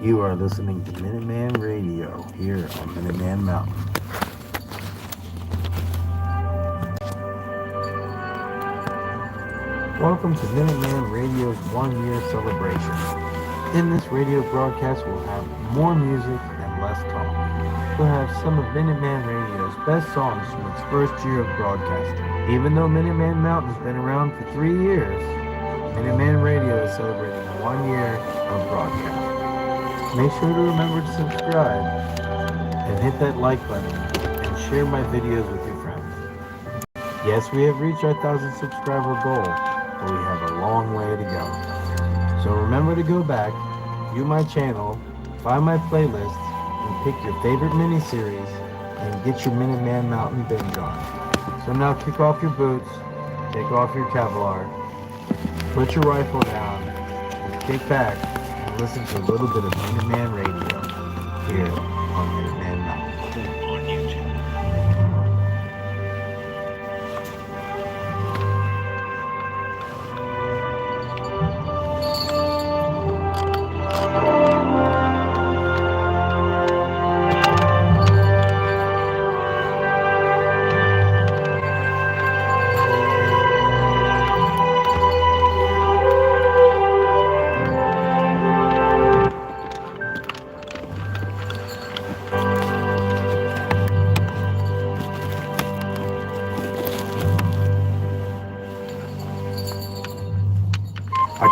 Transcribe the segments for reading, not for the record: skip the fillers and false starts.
You are listening to Minuteman Radio here on Minuteman Mountain. Welcome to Minuteman Radio's one-year celebration. In this radio broadcast, we'll have more music and less talk. We'll have some of Minuteman Radio's best songs from its first year of broadcasting. Even though Minuteman Mountain's been around for 3 years, Minuteman Radio is celebrating 1 year of broadcast. Make sure to remember to subscribe and hit that like button and share my videos with your friends. Yes, we have reached our 1,000 subscriber goal, but we have a long way to go. So remember to go back, view my channel, find my playlists, and pick your favorite miniseries and get your Minuteman Mountain binge on. So now kick off your boots, take off your Kevlar, put your rifle down, and kick back and listen to a little bit of Minuteman Radio here on Minuteman Mountain on YouTube.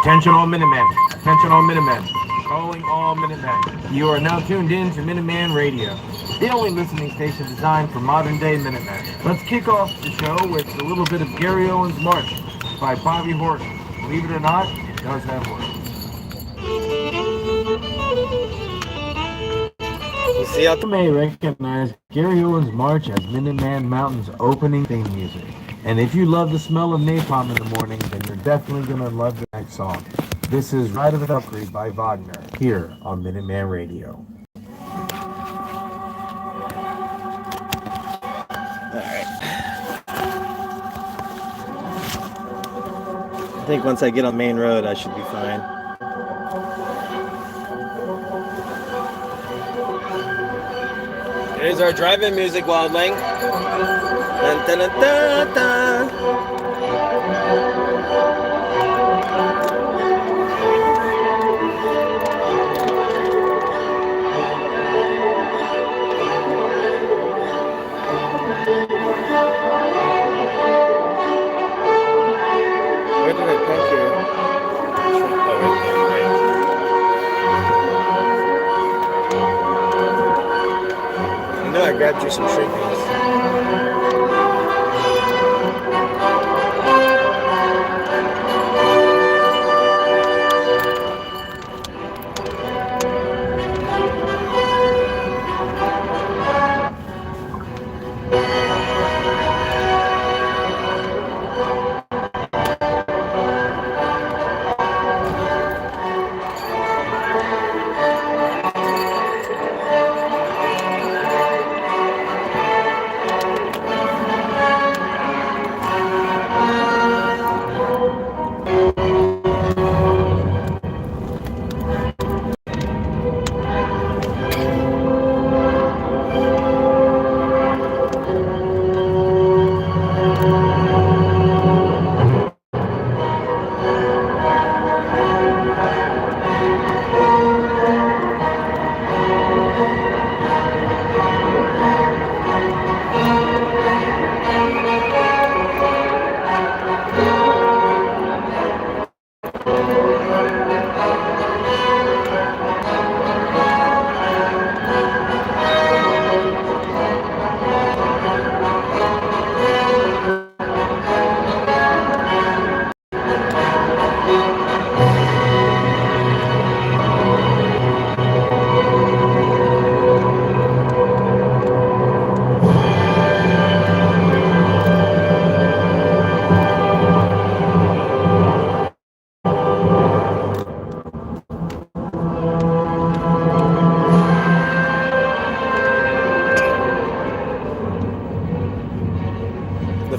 Attention all Minutemen. Attention all Minutemen. Calling all Minutemen. You are now tuned in to Minuteman Radio, the only listening station designed for modern day Minutemen. Let's kick off the show with a little bit of Gary Owen's March by Bobby Horton. Believe it or not, it does have words. You see, you may recognize Gary Owen's March as Minuteman Mountain's opening theme music. And if you love the smell of napalm in the morning, then you're definitely going to love the next song. This is Ride of the Valkyrie by Wagner, here on Minuteman Radio. Alright. I think once I get on main road, I should be fine. Here's our drive-in music, Wildling. Dun, dun, dun, dun, dun. Where did I park here? I know I grabbed you some shrimpies.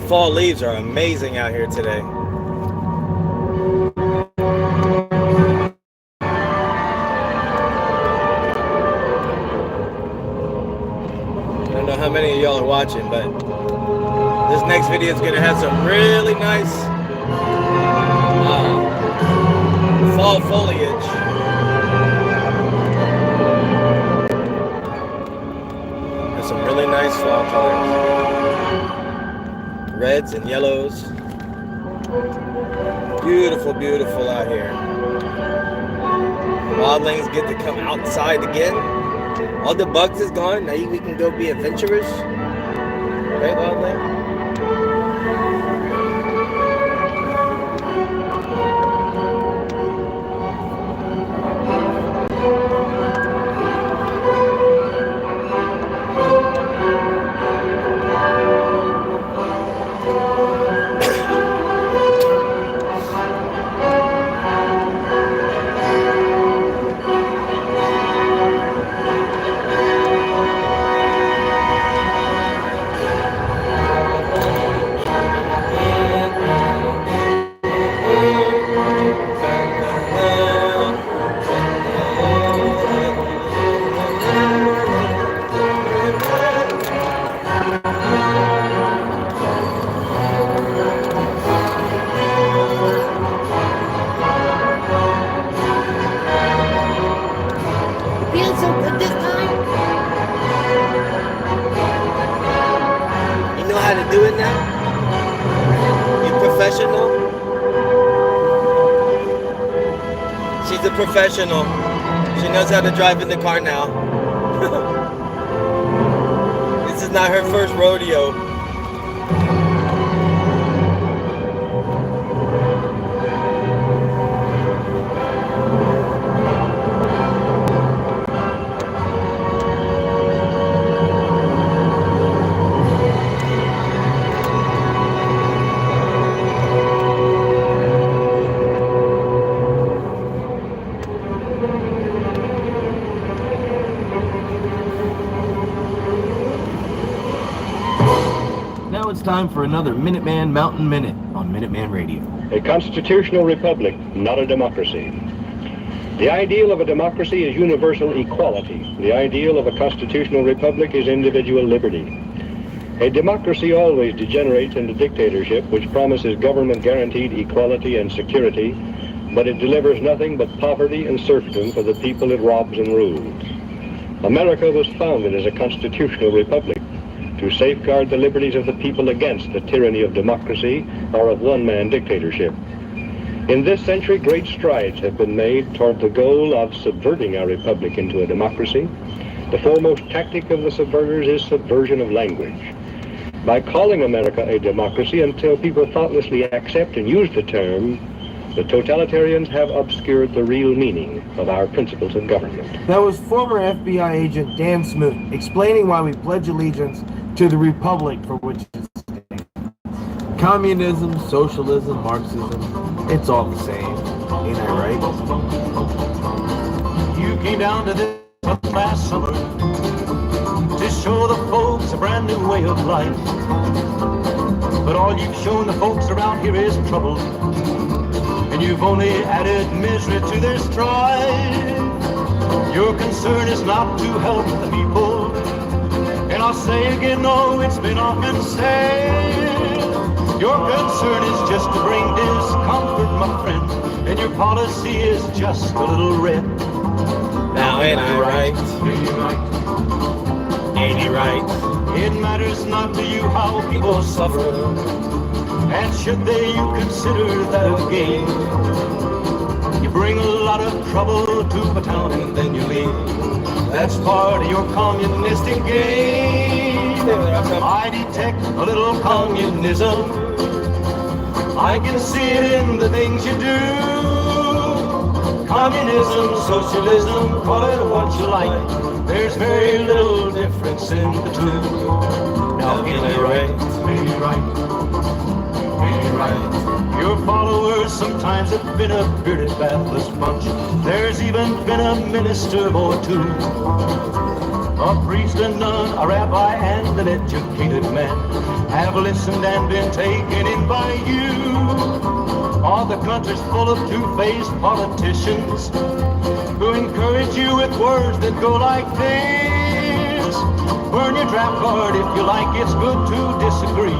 Fall leaves are amazing out here today. watching, but this next video is gonna have some really nice fall foliage. There's some really nice fall colors, reds and yellows. Beautiful, beautiful out here. Wildlings get to come outside again. All the bugs is gone. Now we can go be adventurers. Right, Wildling? Do it now? You professional? She's a professional. She knows how to drive in the car now. This is not her first rodeo. Now it's time for another Minuteman Mountain Minute on Minuteman Radio. A constitutional republic, not a democracy. The ideal of a democracy is universal equality. The ideal of a constitutional republic is individual liberty. A democracy always degenerates into dictatorship, which promises government-guaranteed equality and security, but it delivers nothing but poverty and serfdom for the people it robs and rules. America was founded as a constitutional republic to safeguard the liberties of the people against the tyranny of democracy or of one-man dictatorship. In this century, great strides have been made toward the goal of subverting our republic into a democracy. The foremost tactic of the subverters is subversion of language. By calling America a democracy until people thoughtlessly accept and use the term, the totalitarians have obscured the real meaning of our principles of government. That was former FBI agent Dan Smoot explaining why we pledge allegiance to the republic for which it stands. Communism, socialism, Marxism, it's all the same. Ain't I right? You came down to this last summer to show the folks a brand new way of life. But all you've shown the folks around here is trouble, and you've only added misery to their strife. Your concern is not to help the people, and I'll say again, no, it's been often said. Your concern is just to bring discomfort, my friend, and your policy is just a little red. Now ain't I right? Ain't he right? It matters not to you how people suffer, and should they, you consider that a game. You bring a lot of trouble to a town and then you leave. That's part of your communistic game. I detect a little communism. I can see it in the things you do. Communism, socialism, call it what you like. There's very little difference in the two. Now ain't I right? Ain't he right? Right. Your followers sometimes have been a bearded, bathless bunch. There's even been a minister or two, a priest, a nun, a rabbi, and an educated man have listened and been taken in by you. All the country's full of two-faced politicians who encourage you with words that go like this. Burn your draft card if you like, it's good to disagree.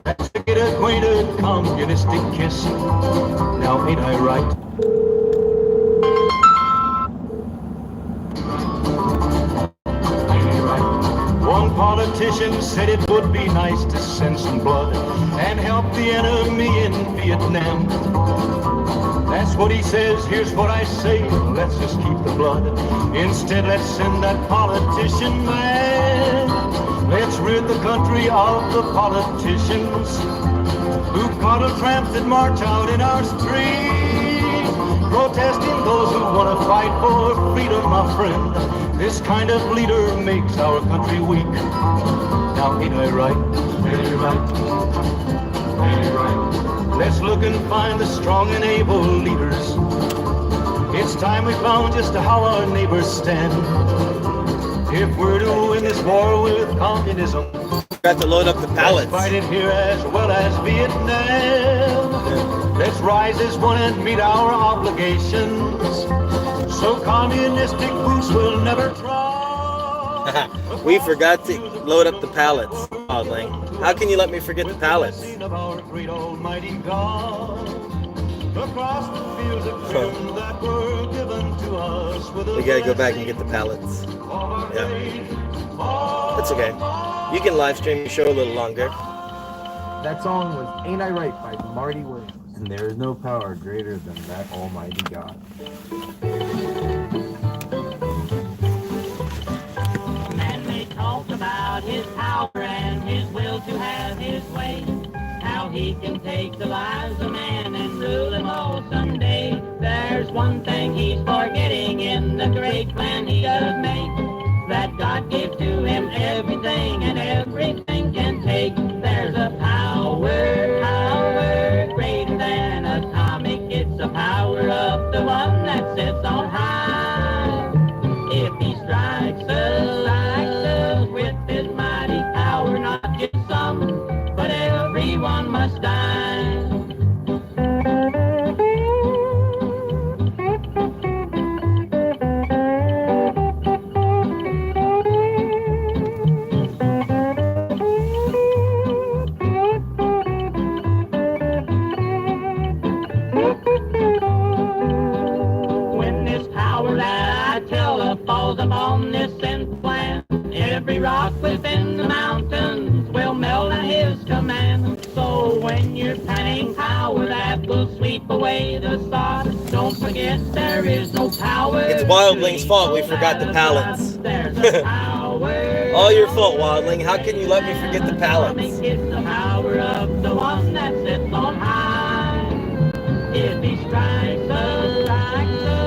That's to get acquainted, communistic kiss. Now ain't I right? One politician said it would be nice to send some blood and help the enemy in Vietnam. That's what he says, here's what I say, let's just keep the blood. Instead, let's send that politician man. Let's rid the country of the politicians who coddle tramps that march out in our street, protesting those who want to fight for freedom, my friend. This kind of leader makes our country weak. Now ain't I right? Ain't I right? Ain't I right? Let's look and find the strong and able leaders. It's time we found just how our neighbors stand. If we're to win this war with communism, Got to load up the pallets. let's fight it here as well as Vietnam. Let's rise as one and meet our obligations, so communistic boots will never try. We forgot to load up the pallets, Wildling. How can you let me forget the pallets? Of our great almighty God, across the fields of freedom that were given to us with We gotta go back and get the pallets. Yeah. That's okay. You can live stream your show a little longer. That song was Ain't I Right by Marty Williams. And there is no power greater than that almighty God. And they talked about his power and his will to have his way. How he can take the lives of man and rule them all someday. There's one thing he's forgetting in the great plan he does make, that God gave to him everything and everything can take. There's a power greater than atomic. It's the power of the one that sits on high. If he strikes us with his mighty power, not just some, but everyone must die. When this power that I tell of falls upon this sinful land, every rock within the mountains will melt at his command. So when you're planning power that will sweep away the sod, don't forget there is no power. It's Wildling's fault we forgot the pallets. There's a power. All your fault, Wildling. How can you let me forget the pallets? It's the power of the one that sits on high. If he strikes us,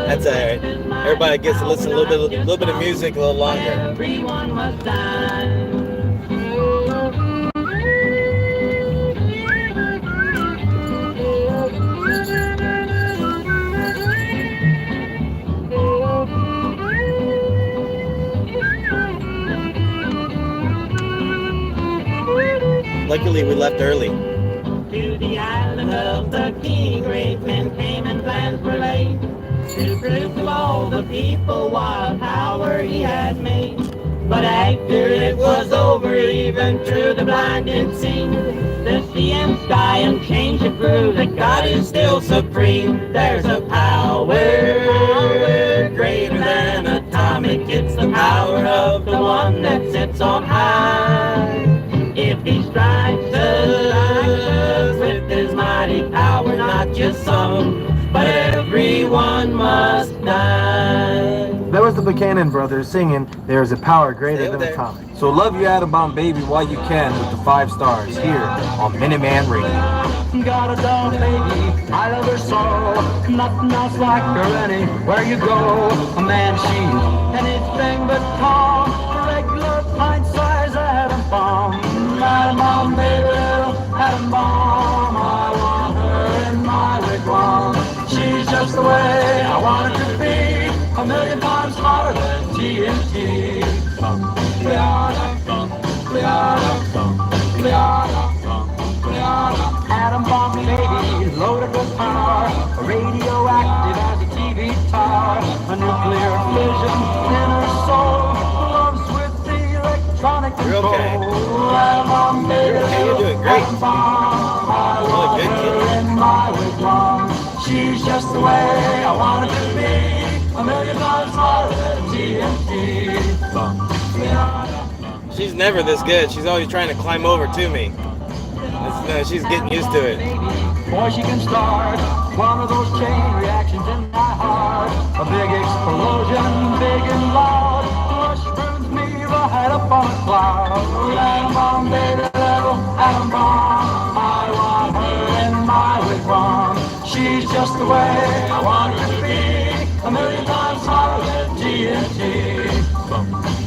That's alright. Everybody gets to listen to a little bit of music a little longer. everyone must die. Luckily, we left early. To the island of the king, great men came and plans were laid to prove to all the people what power he had made. But after it was over, even through the blinding scene, the sea and sky and change to prove that God is still supreme. There's a power greater than atomic. It's the power of the one that sits on high. If he strikes us with his mighty power, not just some, but everyone must die. That was the Buchanan brothers singing There is a Power Greater Than Atomic. So love your atom bomb baby while you can with the 5 stars here on Minuteman Radio. Got a dog lady, I love her so. Nothing else like her anywhere you go. A man, she's anything but calm. A regular pint-sized atom bomb. Atom bomb, baby, little atom bomb. I want her in my wigwam. She's just the way I want her to be. A million times hotter than TNT. Atom bomb lady, loaded with power, radioactive as a TV tower, a nuclear fission in her soul, loves with the electronic You're okay. You're okay. You're doing great. Oh, good kid. She's just the way I want it to be. A million times hotter than TNT. She's never this good. She's always trying to climb over to me. She's getting used to it. Boy, she can start one of those chain reactions in my heart. A big explosion, big and loud. Rush burns me right up on a cloud. Atom bomb, baby, little atom bomb. I want her in my wigwam. She's just the way I want her to be. A million times hotter than TNT.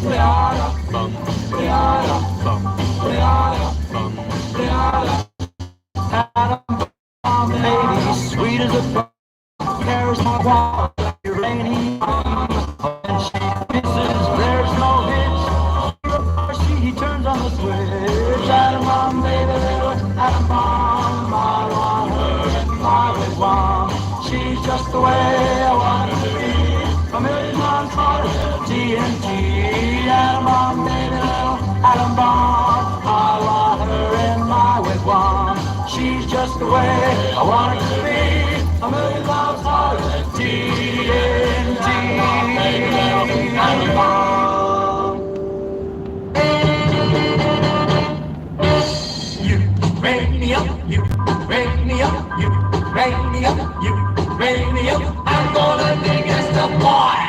Rihanna, Rihanna, Rihanna, Rihanna. Atom bomb, baby, sweet as a bug. There's no water, uranium. When she misses, there's no hitch. She turns on the switch. Atom bomb, baby, little atom bomb. I want her in my wigwam. She's just the way I want her to be. A million times hotter than TNT. Atom bomb, baby, little atom bomb. I want her in my wigwam. She's just the way I want her to be. A million times hotter than TNT. Atom bomb. You raise me up, you raise me up, you raise me up, you raise me up. I'm gonna dig as the boy.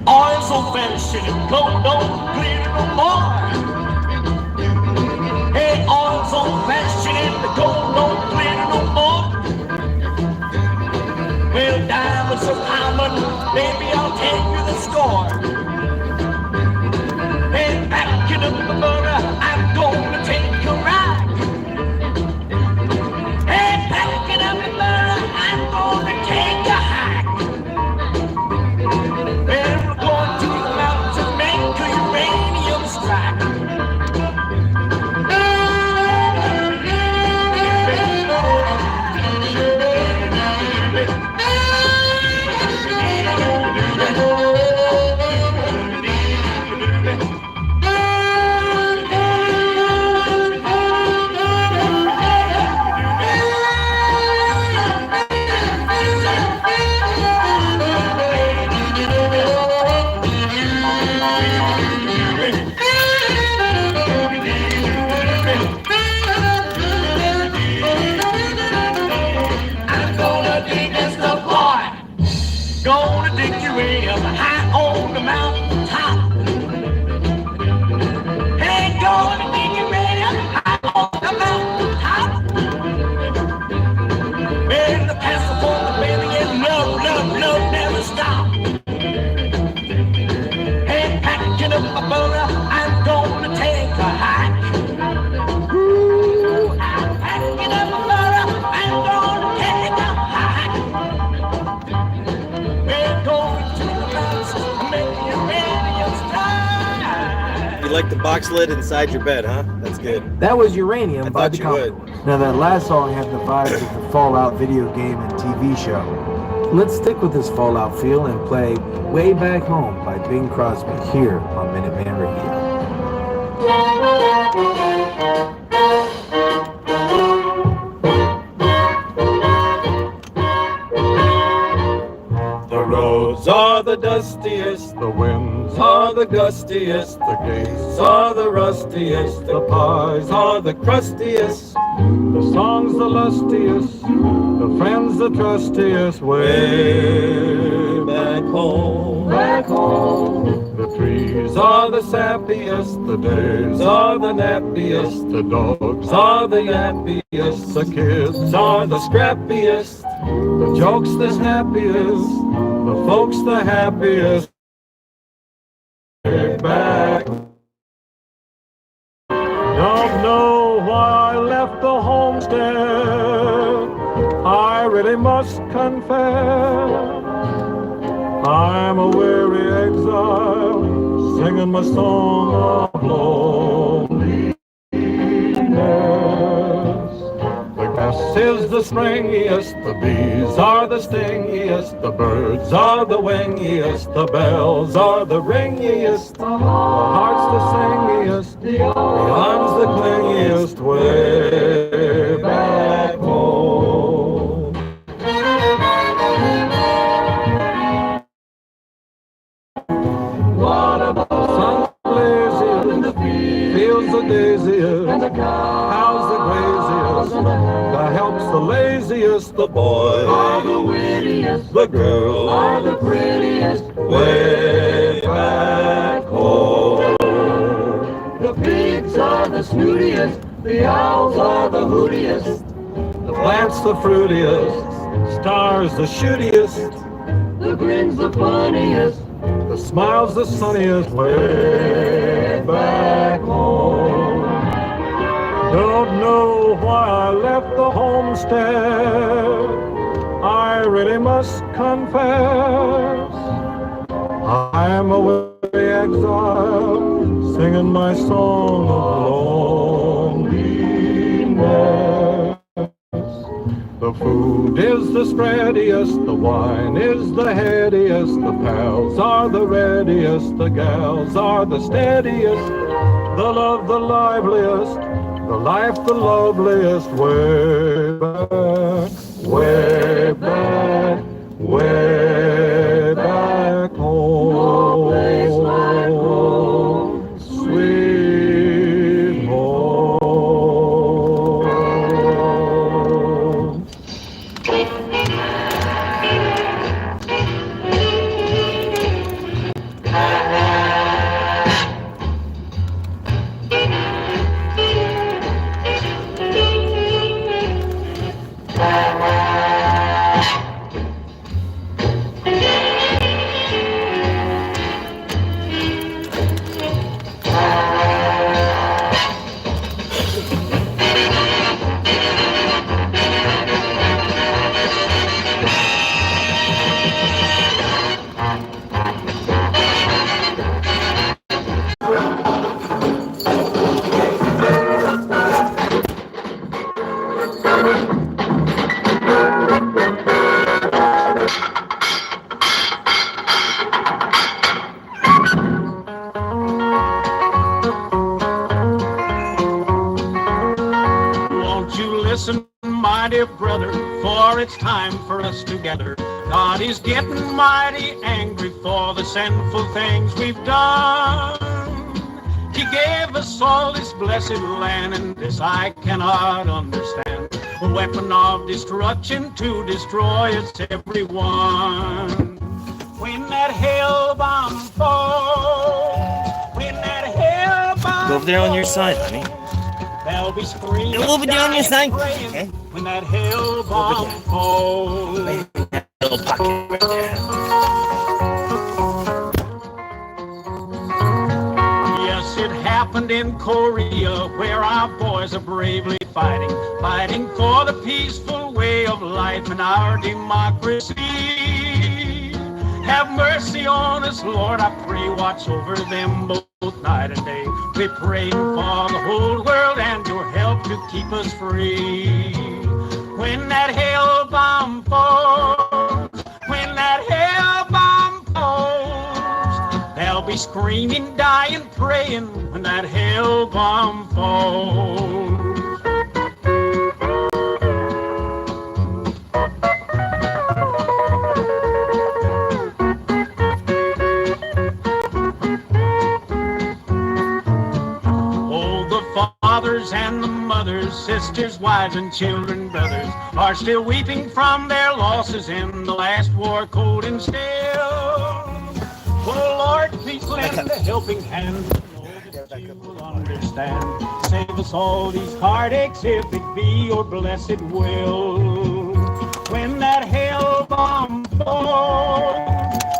Oil so fancy, gold don't glitter no more. Hey, oil so fancy, the gold don't glitter no more. Well, diamonds are common, baby, I'll take you the score. Hey, backing up the burner, I'm gonna take a ride. Hey, backing up the burner, I'm gonna take a hike. Well, we're going to the mountains and make a uranium strike. Gonna dig uranium high on the mountain top. Hey, gonna dig uranium high on the mountain top. In the California, baby, and love, love, love never stop. Hey, packing up my burner, I'm gonna take a hike. Ooh, I'm packing up my burner, I'm gonna take a hike. You like the box lid inside your bed, huh? That's good. That was Uranium I by thought the you would. Commodores. Now that last song had the vibes of the Fallout video game and TV show. Let's stick with this Fallout feel and play Way Back Home by Bing Crosby here on Minuteman Radio. The roads are the dustiest, The winds are the gustiest, the gates, are the rustiest, the pies, are the crustiest. the songs the lustiest, the friends the trustiest. Way back home, Back home. The trees are the sappiest, the days, are the nappiest, the dogs, are the yappiest, the kids, are the scrappiest, the jokes the happiest, the folks the happiest. Way back. Don't know why I left the homestead, I really must confess. I'm a weary exile, singing my song of loneliness. The gas is the springiest, the bees are the stingiest, the birds are the wingiest, the bells are the ringiest, the heart's the singiest, the arm's the clingiest, way back home. What about the sun laziest, and the fields the daisiest, and the cows the graziest, the help's the laziest, the boys are the wittiest, the girls are the prettiest, way back home. The pigs are the snootiest, the owls are the hootiest, the plants the fruitiest, stars the shootiest, the grin's the funniest, the smile's the sunniest, way back home. Don't know why I left the homestead, I really must confess. I'm away exiled, singing my song of loneliness. The food is the spreadiest, the wine is the headiest, the pals are the readiest, the gals are the steadiest, the love the liveliest, the life the loveliest, way back, way back, way back home. No place like home, sweet home. My dear brother, for it's time for us to gather. God is getting mighty angry for the sinful things we've done. He gave us all this blessed land, and this I cannot understand. A weapon of destruction to destroy us everyone. When that hell bomb falls, when that hell bomb Go over there on your side, honey. They'll be screaming. Go over there on your side. Okay. When that hell bomb falls. Little pocket right there. Yes, it happened in Korea, where our boys are bravely fighting for the peaceful way of life and our democracy. Have mercy on us, Lord, I pray, watch over them both night and day. We pray for the whole world and your help to keep us free. When that hell bomb falls, when that hell bomb falls, they'll be screaming, dying, praying when that hell bomb falls. Fathers and the mothers, sisters, wives, and children, brothers, are still weeping from their losses in the last war cold and still. Oh Lord, please lend a helping hand. That you will understand. Save us all these heartaches if it be your blessed will. When that hell bomb falls,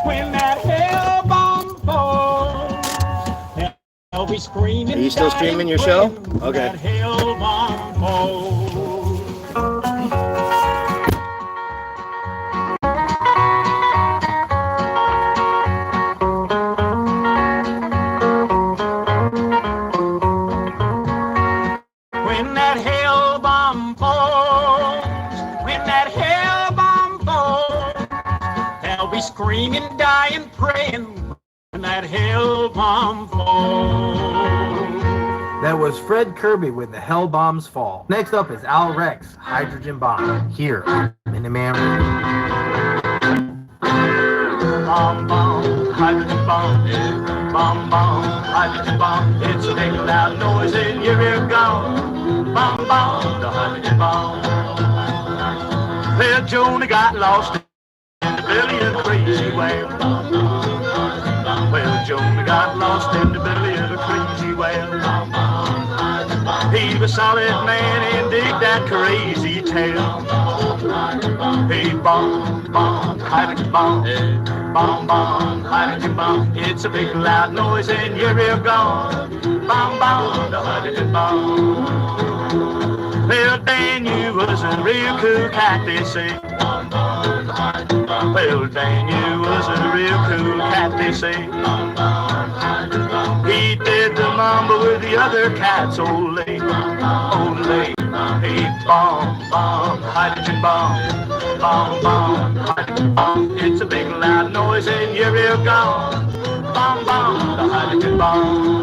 when that hell bomb falls, I'll be screaming. Are you still streaming your show? Okay. That hell bomb falls. When that hell bomb falls, screaming, dying, praying, when that hell bomb falls. That was Fred Kirby with The Hell Bombs Fall. Next up is Al Rex, Hydrogen Bomb, here on Minuteman Radio. Bomb, bomb, hydrogen bomb, bomb, bomb, hydrogen bomb. It's a big loud noise in your ear gone. Bomb, bomb, the hydrogen bomb. Well, Joni got lost in the belly of a crazy whale. Well, Joni got lost in the belly of a crazy whale. He was a solid man and dig that crazy tale. Hey, bomb, bomb, hydrogen bomb. Bomb, bomb, hydrogen bomb. It's a big loud noise in your ear gone. Bomb, bomb, the hydrogen bomb. Well, Daniel was a real cool cat, they say. Well, Daniel was a real cool cat, they say. He did the mambo with the other cats, ole, ole. Hey, bomb, bomb, hydrogen bomb. Bomb, bomb, hydrogen bomb. It's a big loud noise in your ear gone. Bomb, bomb, the hydrogen bomb.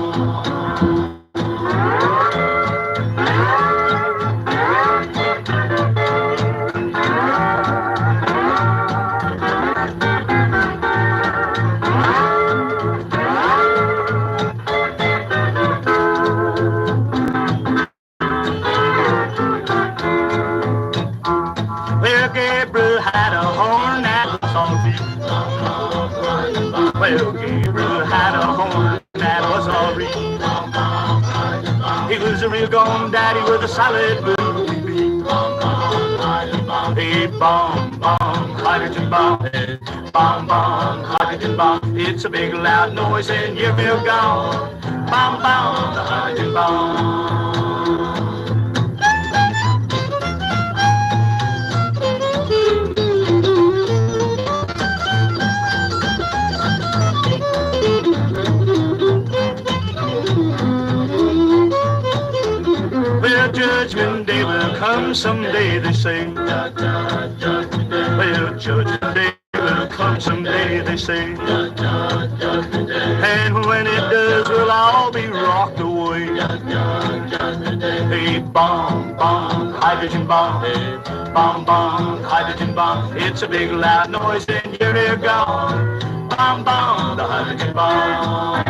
Well, Gabriel had a horn that was all real. He was a real gone daddy with a solid booty beat. Hey, bomb, bomb, hydrogen bomb. Bomb, bomb, hydrogen bomb. It's a big loud noise and you're real gone. Bomb, bomb, the hydrogen bomb. Judgment day will come someday, they say. Well, judgment day will come someday, they say. And when it does, we'll all be rocked away. Hey, bomb, bomb, hydrogen bomb. Bomb, bomb, hydrogen bomb. It's a big loud noise and you're here gone. Bomb, bomb, the hydrogen bomb.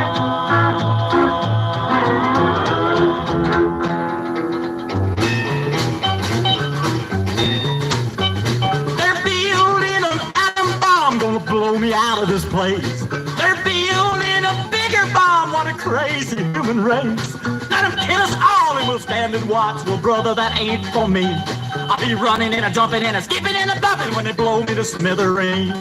Blow me out of this place. They're building a bigger bomb. What a crazy human race. Let them kill us all and we'll stand and watch. Well, brother, that ain't for me. I'll be running and a jumping and a skipping and a bumping when they blow me to smithereens.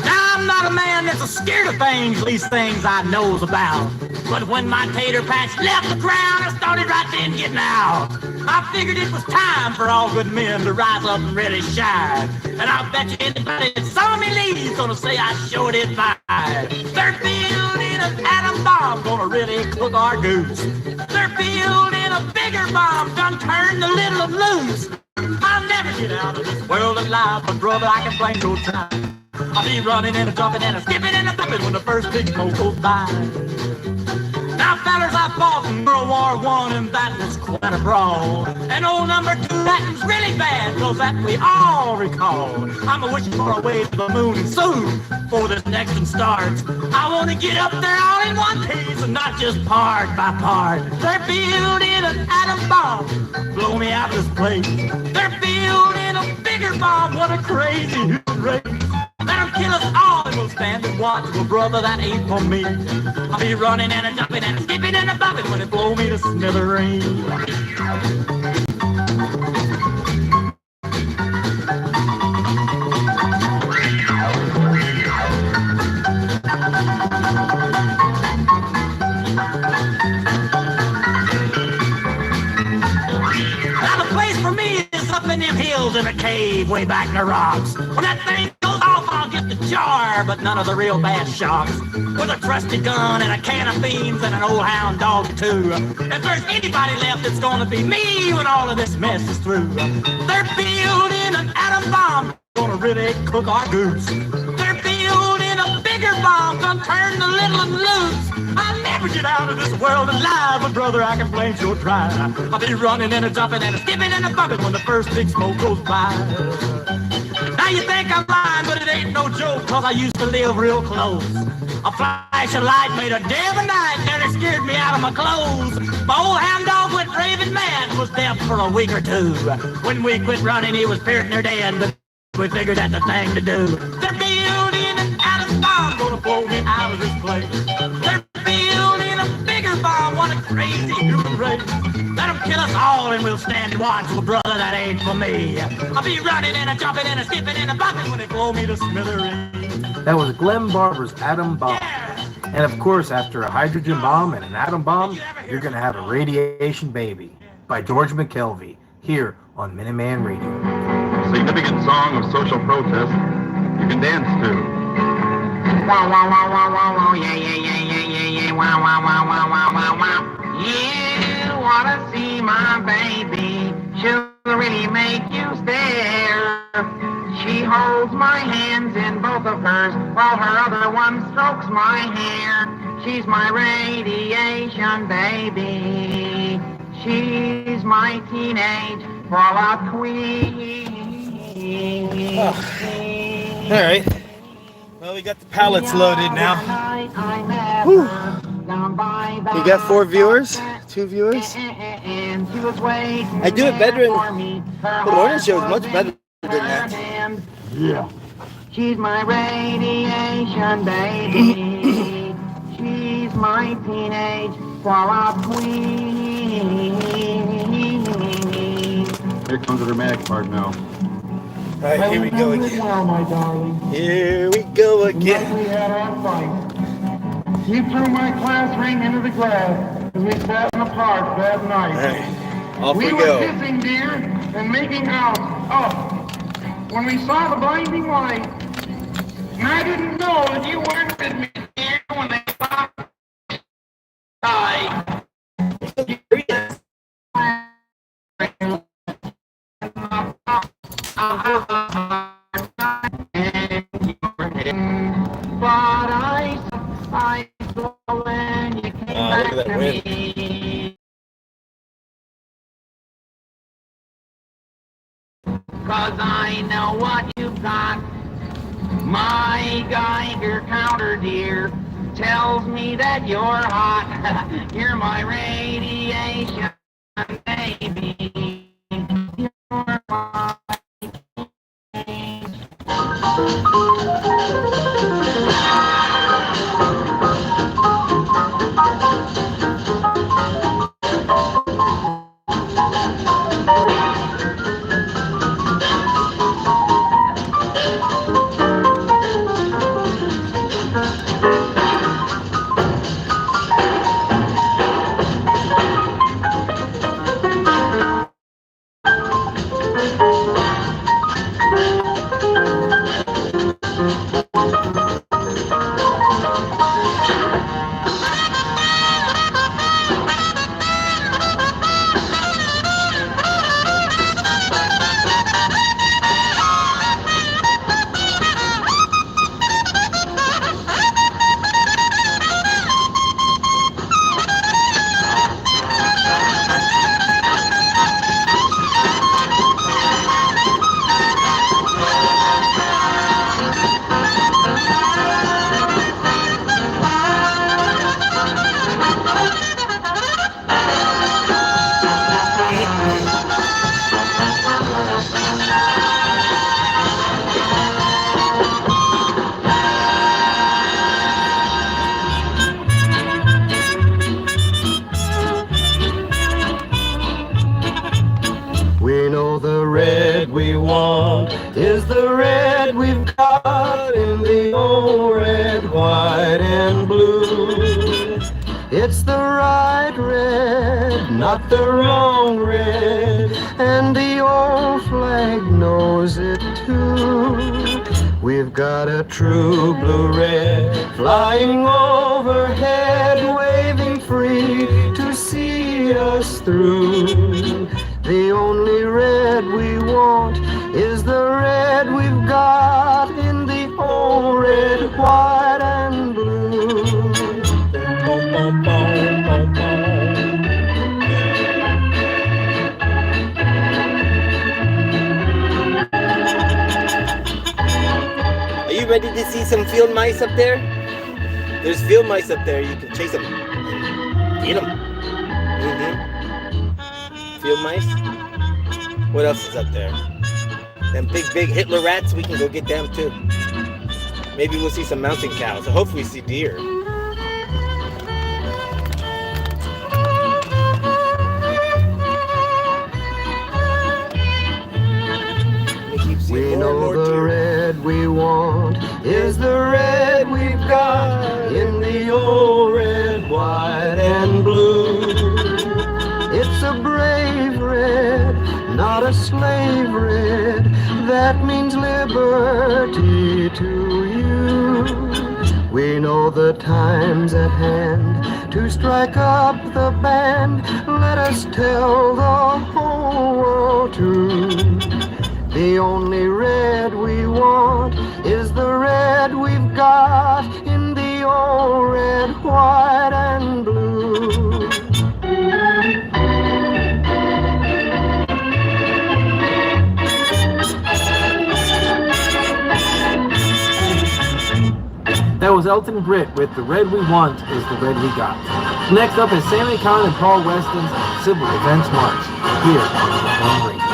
Now, I'm not a man that's scared of things, these things I knows about. But when my tater patch left the ground, I started right then getting out. I figured it was time for all good men to rise up and really shine. And I'll bet you anybody that saw me leave gonna say I sure did fine. They're building an atom bomb, gonna really cook our goose. They're building a bigger bomb, done turn the little one loose. I'll never get out of this world alive, but brother, I can blame no time. I'll be running and a jumping and a skipping and a thumping when the first big smoke goes by. Now, fellas, I fought in World War I, and that was quite a brawl. And old number 2, that was really bad, cause that we all recall. I'm a-wishing for a way to the moon and soon, before this next one starts. I want to get up there all in one piece, and not just part by part. They're building an atom bomb, blow me out of this place. They're building a bigger bomb, what a crazy human race. Let them kill us all and we'll stand and watch. Well, brother, that ain't for me. I'll be running and a jumping and a skipping and a bumping when it blow me to smithereens. Now the place for me is up in them hills in a cave way back in the rocks. When that thing goes off, I'll get the jar, but none of the real bad shocks. With a trusty gun and a can of beans and an old hound dog too. If there's anybody left, it's gonna be me when all of this mess is through. They're building an atom bomb, gonna really cook our goose. bigger bomb come turn the little one loose. I'll never get out of this world alive, but brother, I can blame your drive. I'll be running and a jumping and a skipping and a bumping when the first big smoke goes by. Now you think I'm lying, but it ain't no joke, cause I used to live real close. A flash of light made a day of a night, nearly scared me out of my clothes. My old hound dog went raving mad, was deaf for a week or two. When we quit running, he was piercing her dead, but we figured that's the thing to do. They're building an atom bomb, gonna blow me out of this place. They're building a bigger bomb, what a crazy human race. Let them kill us all and we'll stand and watch. Well, brother, that ain't for me. I'll be running and a jumping and a skipping and a bumping when they blow me to smithereens. That was Glenn Barber's Atom Bomb. And of course, after a hydrogen bomb and an atom bomb, you're going to have a radiation baby by George McKelvey here on Minuteman Radio. Significant song of social protest you can dance to. Wow, wow, wow, wow, wow, wow, yeah, yeah, yeah, yeah, yeah, yeah, wow, wow, wow, wow, wow, wow, wow. You wanna see my baby, she'll really make you stare. She holds my hands in both of hers, while her other one strokes my hair. She's my radiation baby, she's my teenage fallout queen. Oh. All right. Well, we got the pallets loaded now. Whew. We got 4 viewers, 2 viewers. I do it better in the morning show. Is much better than that. Yeah. She's my radiation baby. She's my teenage fallout queen. Here comes the dramatic part now. All right, here we go again. Well, my darling. Here we go again. We had our fight. You threw my class ring into the grass as we sat in the park that night. All right, off we We go. were kissing, dear, and making out. Oh, when we saw the blinding light, and I didn't know that you weren't with me, dear, when they stopped. But I saw when you came Look at back that to wind. me. 'Cause I know what you've got. My Geiger counter, dear, tells me that you're hot. You're my radiation baby. You're my We know the red we want is the red we've got in the old red, white, and blue. It's the right red, not the wrong red, and the old flag knows it too. We've got a true blue-red flying overhead, waving free to see us through. The only red we want is the red we've got in the old red, white, ready to see some field mice up there? There's field mice up there. You can chase them and eat them. Field mice. What else is up there? Them big Hitler rats, we can go get them too. Maybe we'll see some mountain cows. Hopefully see deer. We know the red we want is the red we've got in the old red, white, and blue. It's a brave red, not a slave red, that means liberty to you. We know the time's at hand to strike up the band. Let us tell the whole world true. The only red we want is the red we've got in the old red, white, and blue. That was Elton Britt with The Red We Want is the Red We Got. Next up is Sammy Kahn and Paul Weston's Civil Defense March here on Radio.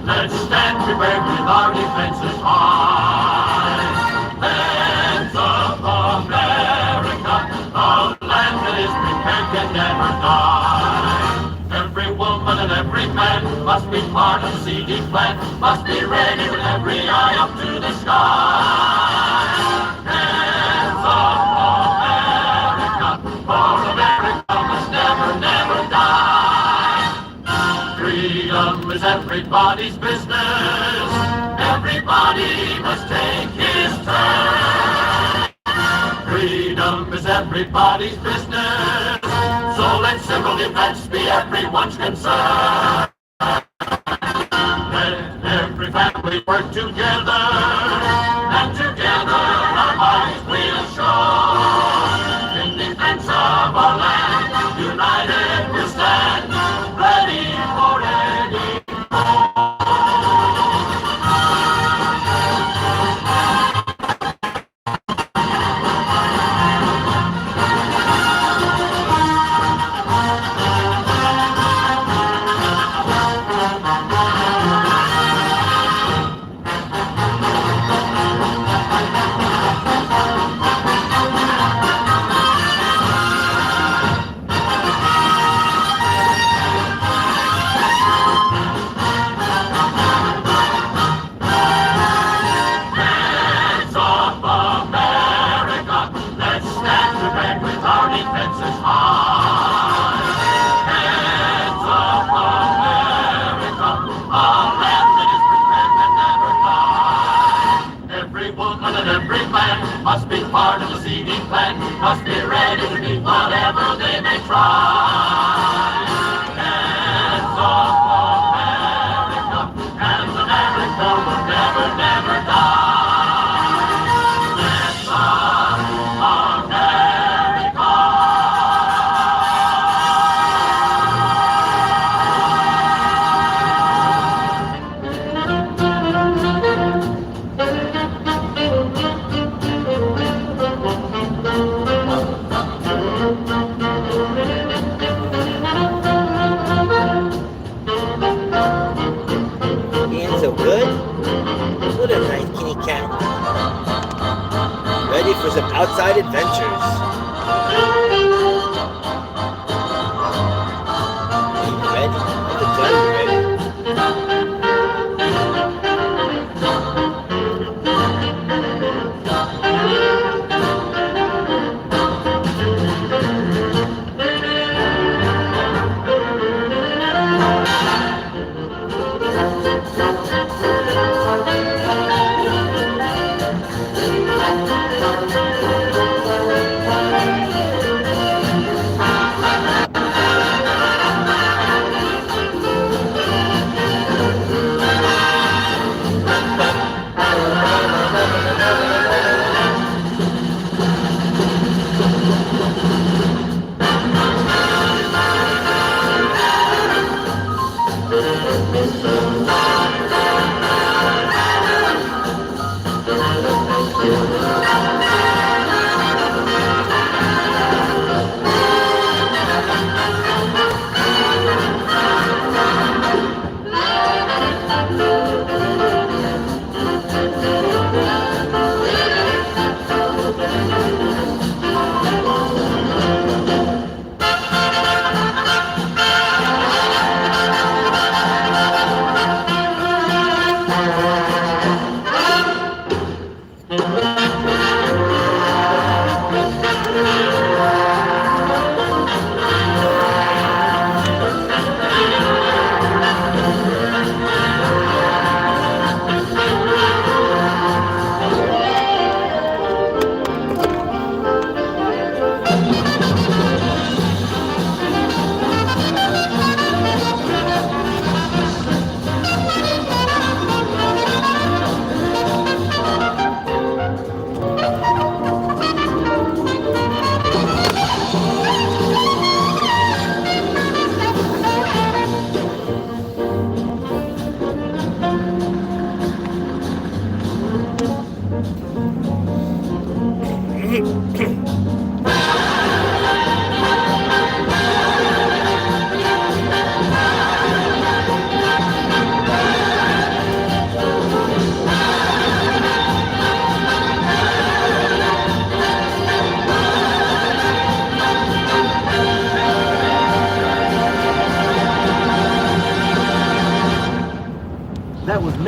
Let's stand prepared with our defenses high. Lands of America, a land that is prepared can never die. Every woman and every man must be part of the CD plan, must be ready with every eye up to the sky. Lands of America, for America must never, never die. Freedom is everybody's business. Everybody must take his turn. Freedom is everybody's business. So let civil defense be everyone's concern. Let every family work together, and together our minds will show. In defense of our land, united we'll stand, ready for any must be part of the CD plan, must be ready to meet whatever they may try. Hands off America, and America will never, never die. Hands off America. What a nice kitty cat. Ready for some outside adventures. Are you ready? I can tell you're ready.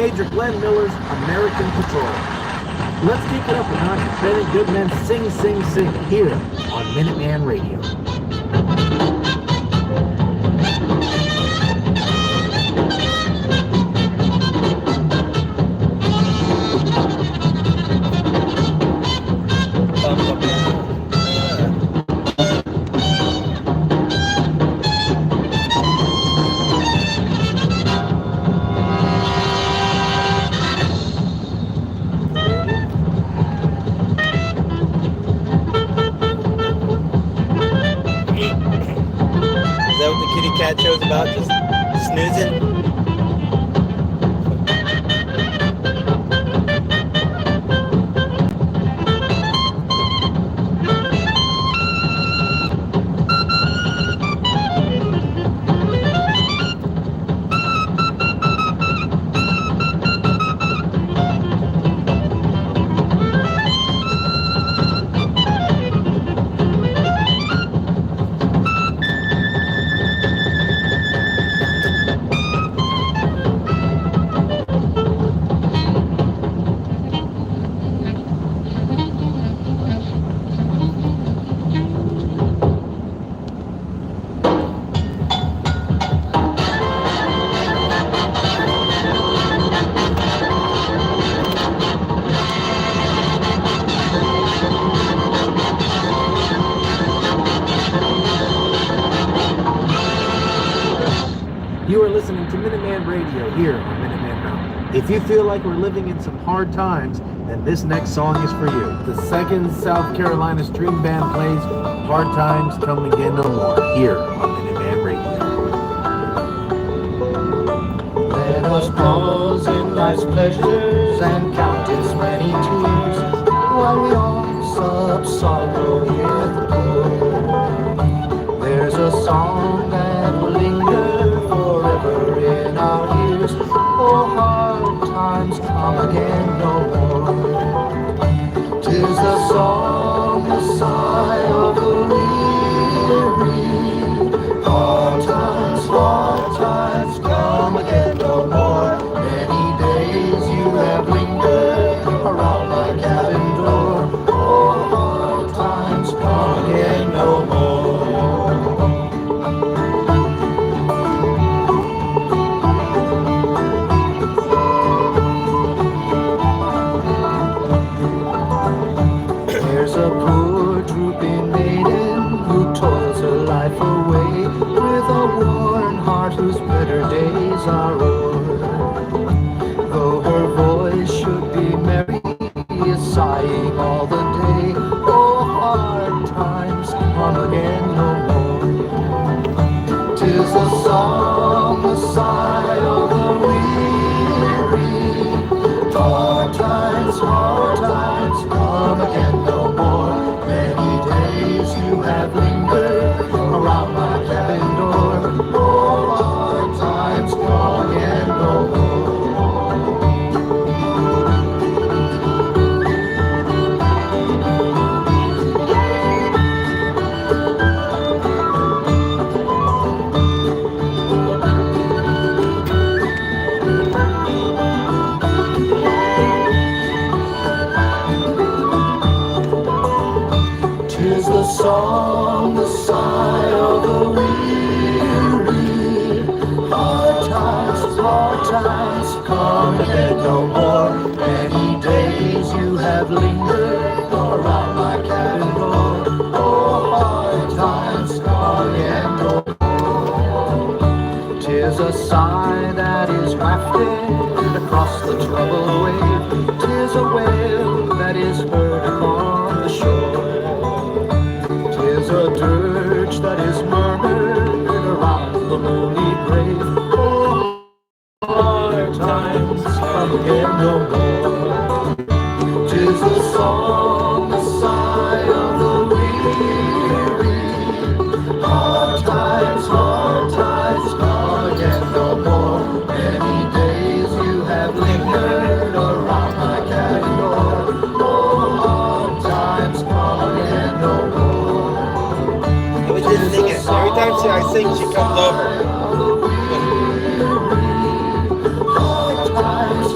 Major Glenn Miller's American Patrol. Let's kick it up a notch with Bennett Goodman's Sing, Sing, Sing here on Minuteman Radio. Is that what the kitty cat show's about? Just snoozing? You are listening to Minuteman Radio here on Minuteman Mountain. If you feel like we're living in some hard times, then this next song is for you. The 2nd South Carolina String Band plays Hard Times Come Again No More here on Minuteman Radio. Let us pause in life's pleasures and count its many tears while we all sorrow with poor. There's a song that will linger forever in our ears. Oh, hard times come again no more. 'Tis the song, the sigh of the weary. Hard times come again no more. Many days you have lingered around my cabin door. Oh, hard times come again no more. There's a poor drooping maiden who toils her life away with a worn heart whose better days are o'er. Though her voice should be merry, is sighing all the day. Oh, hard times come again no more. 'Tis the song, the sigh of the weary. Hard times come again no more. Many days you have lingered around my cabin door. Oh, hard times come again no more. Tis the song, the sigh of the weary. Hard times come again no more. Many days you have lingered around my cabin door. Oh, hard times come again no more. 'Tis a sigh that is wafted across the troubled wave. 'Tis a wail that is heard upon the shore. 'Tis a dirge that is murmured around the lonely grave. Oh, hard times come again no more. 'Tis the song, the sigh of the weary. Hard times come again no more. Many days you have lingered around my cabin door. Oh, hard times come again no more. I was just singing. Every time I sing, she comes over. Hard times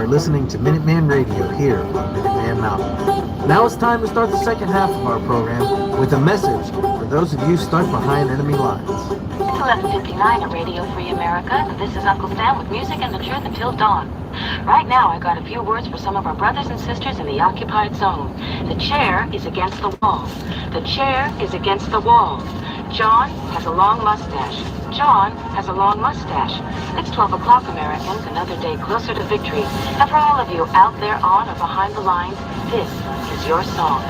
are listening to Minuteman Radio here on Minuteman Mountain. Now it's time to start the second half of our program with a message for those of you stuck behind enemy lines. It's 11:59 at Radio Free America. This is Uncle Stan with music and the truth until dawn. Right now, I got a few words for some of our brothers and sisters in the occupied zone. The chair is against the wall. The chair is against the wall. John has a long mustache. John has a long mustache. It's 12 o'clock, Americans, another day closer to victory. And for all of you out there on or behind the lines, this is your song.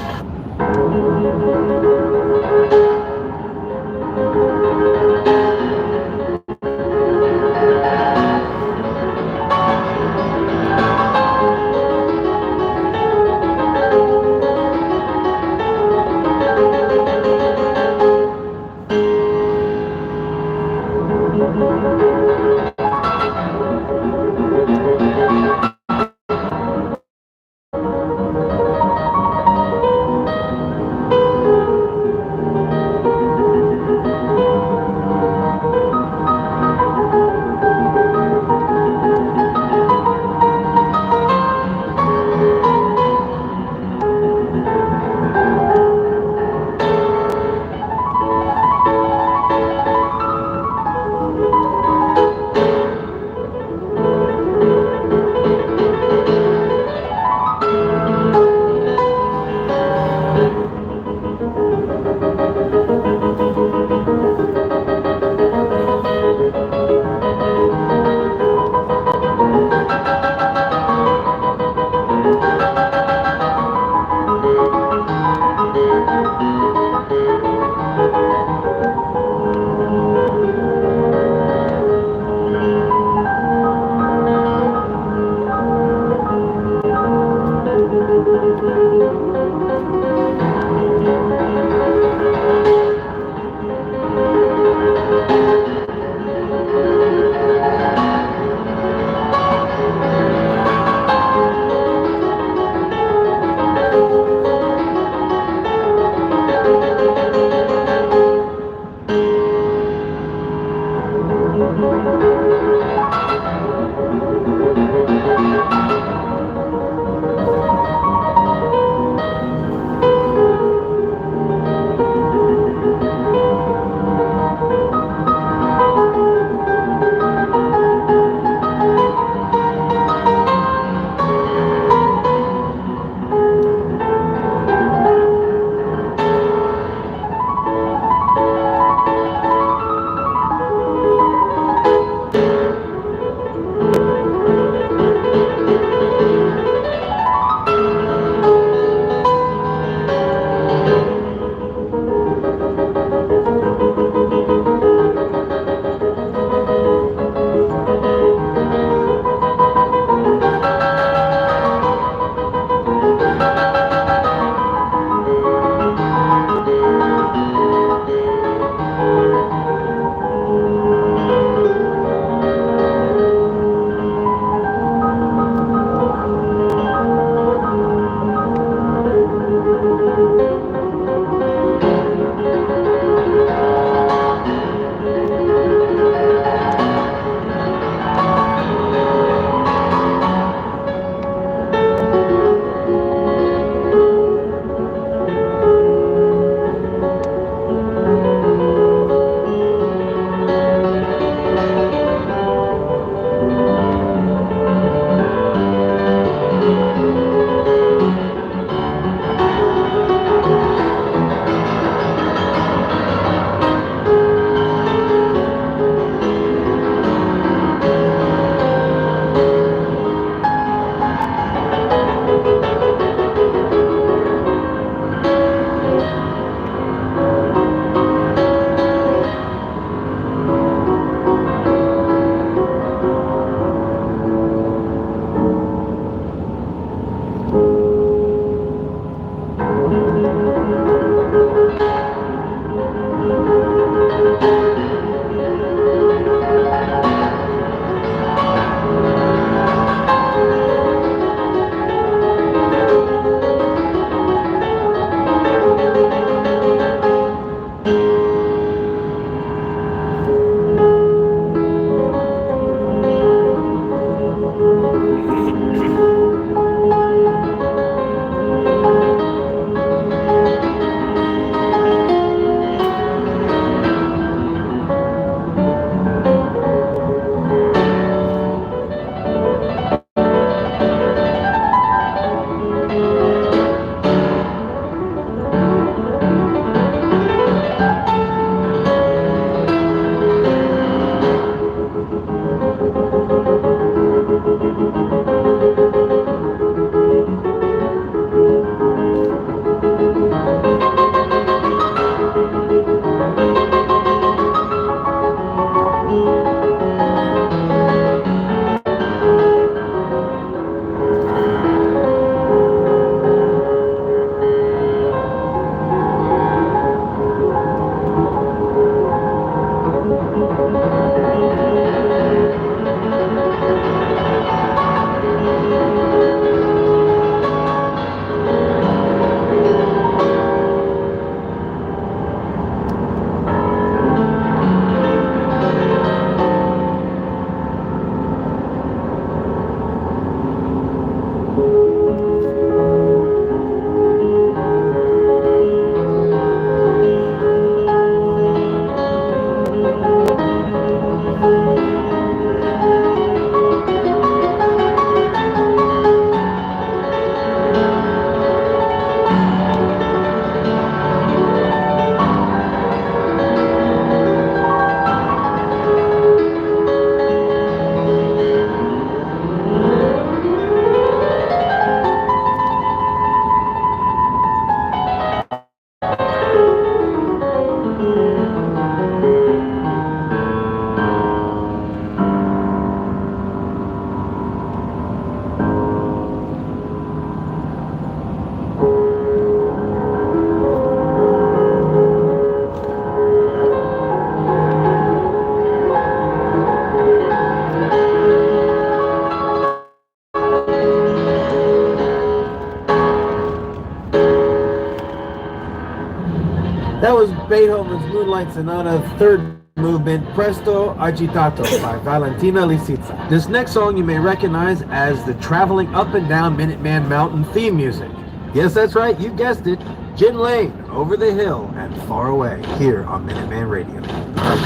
That was Beethoven's Moonlight Sonata, third movement, Presto Agitato by Valentina Lisitsa. This next song you may recognize as the traveling up and down Minuteman Mountain theme music. Yes, that's right, you guessed it. Gin Lane, Over the Hill and Far Away, here on Minuteman Radio.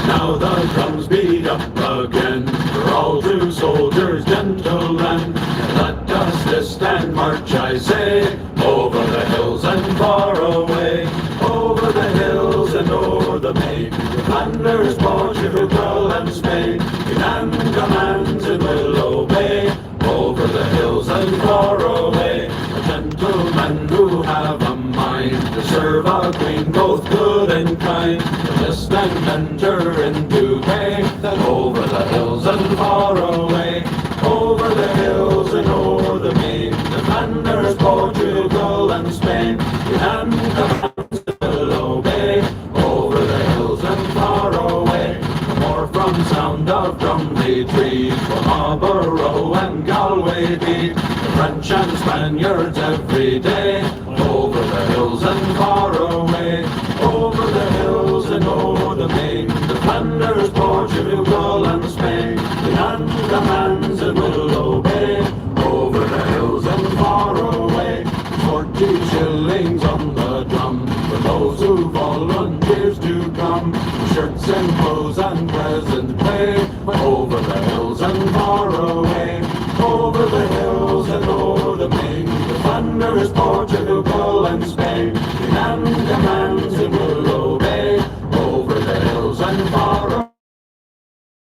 Now the drums beat up again, for all true soldiers, gentlemen. Let us list and march, I say, over the hills and far away. Over the hills and o'er the main, Flanders, Portugal and Spain. Command commands and will obey, over the hills and far away. Gentlemen who have a mind to serve a queen, both good and kind, to list and enter into pay, that over the hills and far away. Over the hills and o'er the main, the Flanders, Portugal and Spain. Command commands will obey, over the hills and far away. More from sound of drum retreat, from Marlborough and Galway beat, the French and Spaniards every day, over the hills and far away. Over the hills and o'er the main, the Flanders, Portugal and Spain. Command commands and will obey, over the hills and far away. 40 shillings on the drum, for those who volunteers to come. Shirts and clothes and present pay, over the hills and far away. Over the hills and o'er the main, the Flanders, Portugal and Spain. Command commands and will obey, over the hills and far away.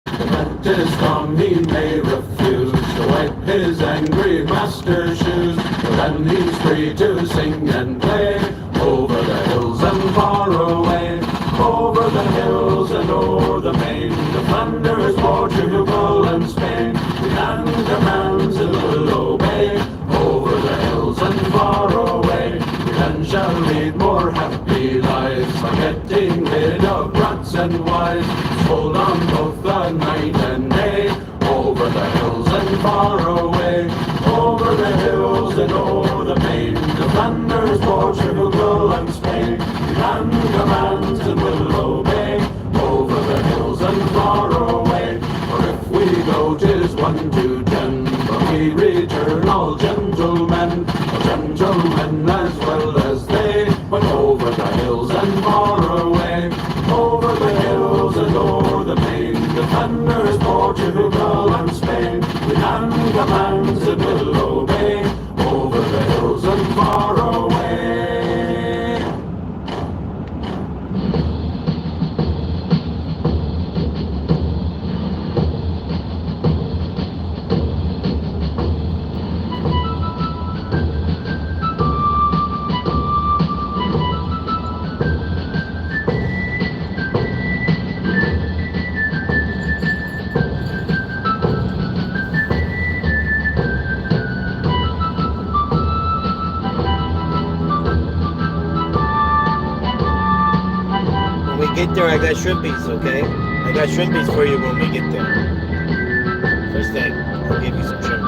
The apprentice from he may refuse to wipe his angry master's shoes, but then he's free to sing and play, over the hills and far away. Over the hills and o'er the main, the Flanders, Portugal and Spain. Command commands and will obey, over the hills and far away. Men shall lead more happy lives by getting rid of brats and wives. Hold on both the night and day, over the hills and far away. Over the hills and o'er the main, the Flanders, Portugal and Spain. Command commands and will obey, over the hills and far away. For if we go 'tis 1 to 10, but we return all gentlemen, gentlemen as well as they, but over the hills and far away. Over the hills and o'er the main, the Flanders, Portugal and Spain. Command commands and will obey, over the hills and far away. Get there, I got shrimpies, okay? I got shrimpies for you when we get there. First thing, I'll give you some shrimpies.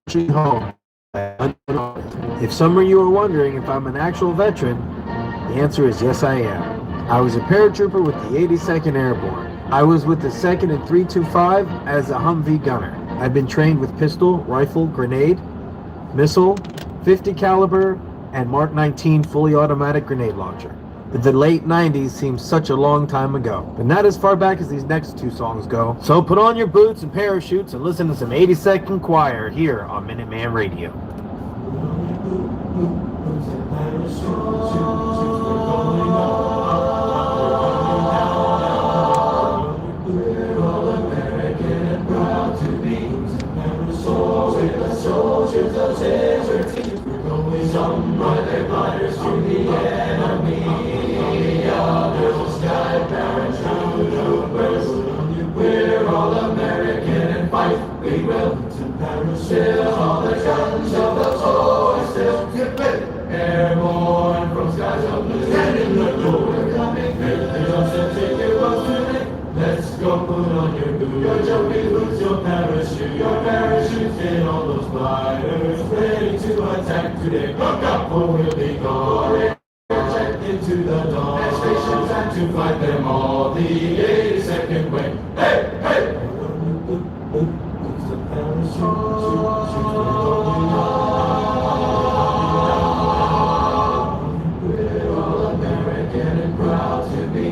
country home. If some of you are wondering if I'm an actual veteran, the answer is yes, I am. I was a paratrooper with the 82nd Airborne. I was with the 2nd and 325 as a Humvee gunner. I've been trained with pistol, rifle, grenade, missile, 50 caliber, and Mark 19 fully automatic grenade launcher. The late 90s seems such a long time ago, but not as far back as these next two songs go. So put on your boots and parachutes and listen to some 82nd Choir here on Minuteman Radio. Soldiers of liberty, we're going some by their gliders to the enemy. Others sky paratroopers. We're all American and fight we will. Still all the guns of the toy still get ready. Airborne from skies of blue. Stand in the door, we're coming. Just take your bus today. Let's go, put on your boots, your jumping boots, your parachutes in all those gliders, ready to attack today. Look up, for we'll be gone. Check into the dawn. At station time to fight them all. The 82nd way. Hey, hey! It's the parachute, we're all American and proud to be.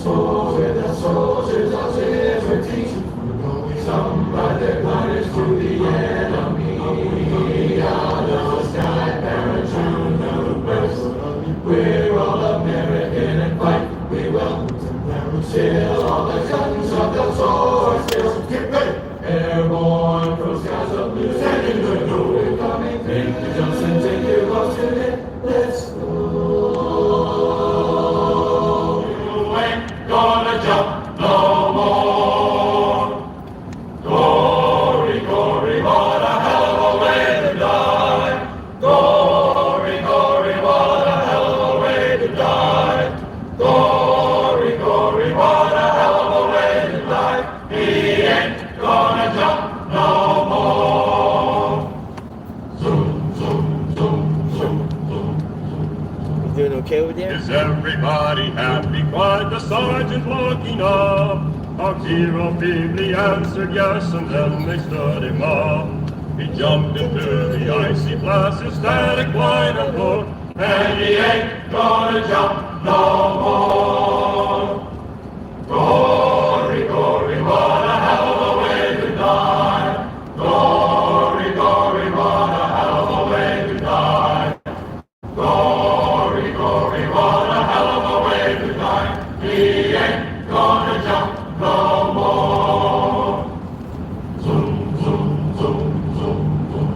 Oh, we're the soldiers of liberty. Some ride their gliders to the enemy. Out of the sky, paratroopers. We're all American and fight we will. Still all the guns of the sword still get ready. Airborne from skies of blue. Stand in the door, we're coming. Make the jumps and take your bus today. Let's go. Gonna jump no more. Glory, glory, what a hell of a way to die. Glory, glory, what a hell of a way to die. Glory, glory, what a hell of a way to die. He ain't gonna jump no more. Zoom, zoom, zoom, zoom, zoom. You doing okay over there? Is everybody happy? Cried the sergeant looking up. Our hero feebly answered yes, and then they stood him up. He jumped into the icy placid static line of look, and he ain't gonna jump no more. Glory, glory, what a hell of a way to die. Glory, glory, what a hell of a way to die. Glory, glory, what a hell of a way to die. He ain't gonna jump no more. Zoom, zoom, zoom, zoom, zoom.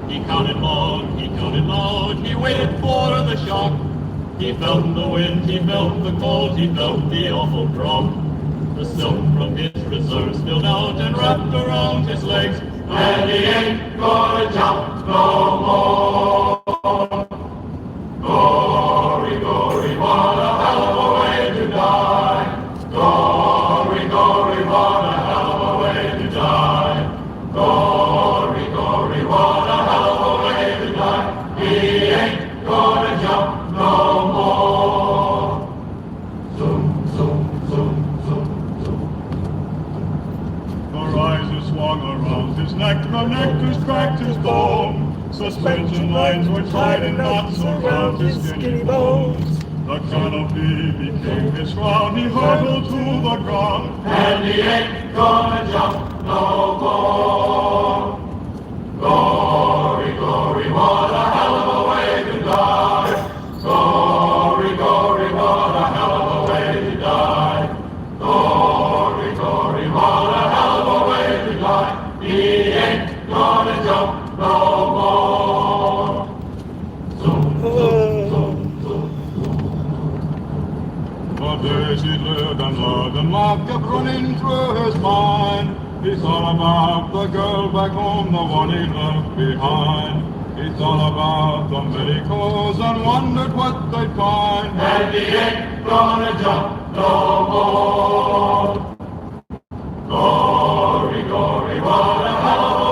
He counted long, he waited for the shock. He felt the wind, he felt the cold, he felt the awful drop. The silk from his reserve spilled out and wrapped around his legs, and he ain't gonna jump no more. Glory, glory, what a hell of a way to die. Glory, glory, what a hell of a way to die. Glory, glory, what a hell of a way to die. He ain't gonna jump no more. Zoom, zoom, zoom, zoom, zoom. The riser swung around his neck, the nectar cracked his bone. Suspension lines were tied in knots around his skinny bones. The canopy became his crown, he hurtled to the ground, and he ain't gonna jump no more. Glory, glory, what a hell of a way to die. Glory, glory, what a hell of a way to die. Glory, glory, what a hell of a way to die. He ain't gonna jump no more. Zoom, zoom, zoom, zoom. For days he lived and loved, and love kept running through his mind. He thought about the girl back home, the one he left behind. He thought about the medicos and wondered what they'd find. And he ain't gonna jump no more. Glory, glory, what a hell of a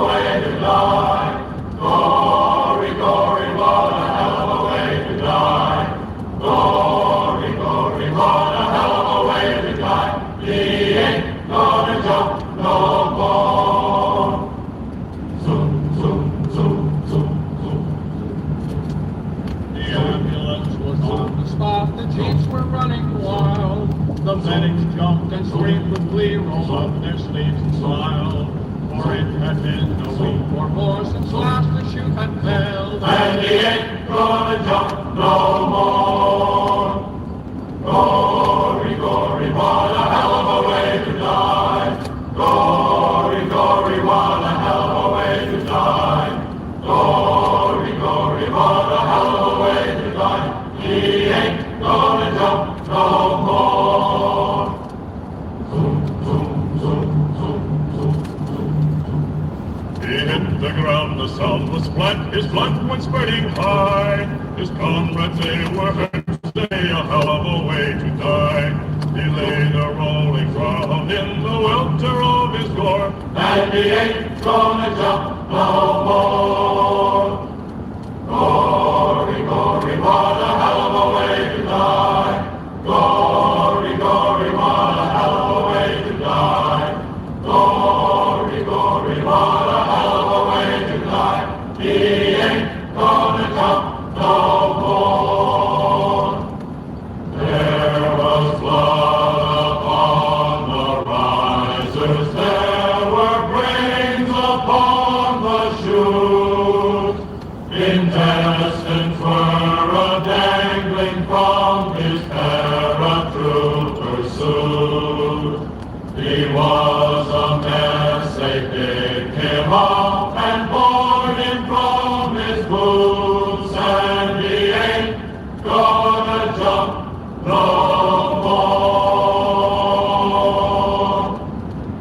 and screamed with glee, rolled up their sleeves and smiled. For it had been a week or more since last the shoe had failed. And he ain't gonna jump no more. Gory, gory, what a hell of a way to die. Gory, gory, what a hell of a way to die. Gory, gory, what a hell of a way to die. He ain't gonna jump no more. Zoom, zoom, zoom, zoom, zoom, zoom, zoom. He hit the ground, the sound was flat, his blood went spurting high. His comrades, they were hurt, say a hell of a way to die. He lay there rolling round in the welter of his gore, and he ain't gonna jump no more. Gory, gory, what a hell of a way to die. Gory, gory, what a hell of a way to die. Gory, gory, what a hell of a way to die. He ain't gonna jump no more. There was blood upon the risers, there were brains upon the chute. Intestines were a-dangling from his paratrooper suit. He was a mess, they picked him up and poured him from his boots, and he ain't gonna jump no more.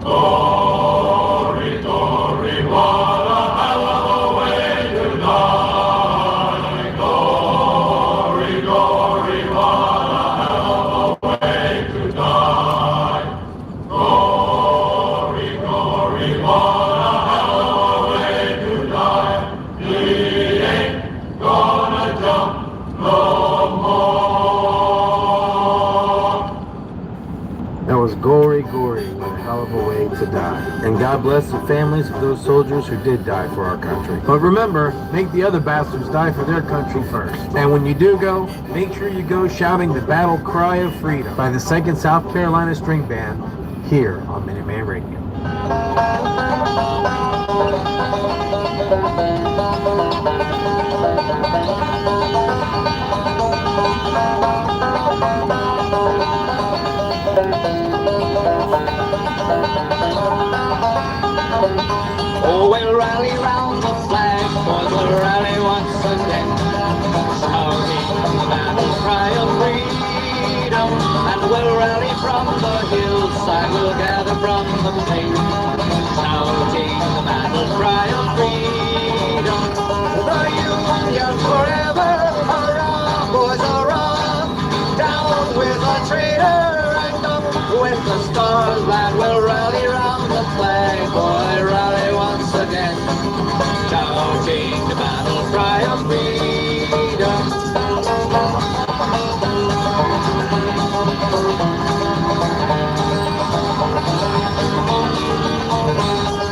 Gory, gory, what a hell of a way to die. Gory, gory, what a hell of a way to die. Gory, gory, what a hell of a way to die. He ain't gonna jump no more. That was Gory Gory, what a hell of a way to die. And God bless the families of those soldiers who did die for our country. But remember, make the other bastards die for their country first. And when you do go, make sure you go shouting the battle cry of freedom by the 2nd South Carolina String Band here on Minuteman Radio. Oh, we'll rally round the flag, boys, we'll rally once again, shouting the battle cry of freedom. And we'll rally from the hillside, we'll gather from the plain, shouting the battle cry of freedom. The Union forever, hurrah, boys, hurrah, down with the traitor and up with the stars, lad. We'll rally round the flag, boy, rally once again, shouting the battle cry of freedom.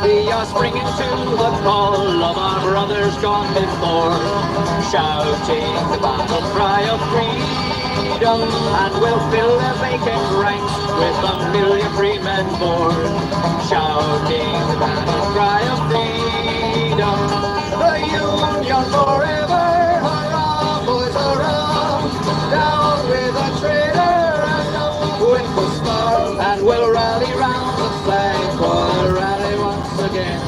We are springing to the call of our brothers gone before, shouting the battle cry of freedom, and we'll fill their vacant ranks with 1,000,000 free men born, shouting the battle cry of freedom. The Union forever, hurrah, boys, hurrah, down with the traitor and up with the star, and we'll rally round the flag, we'll rally once again,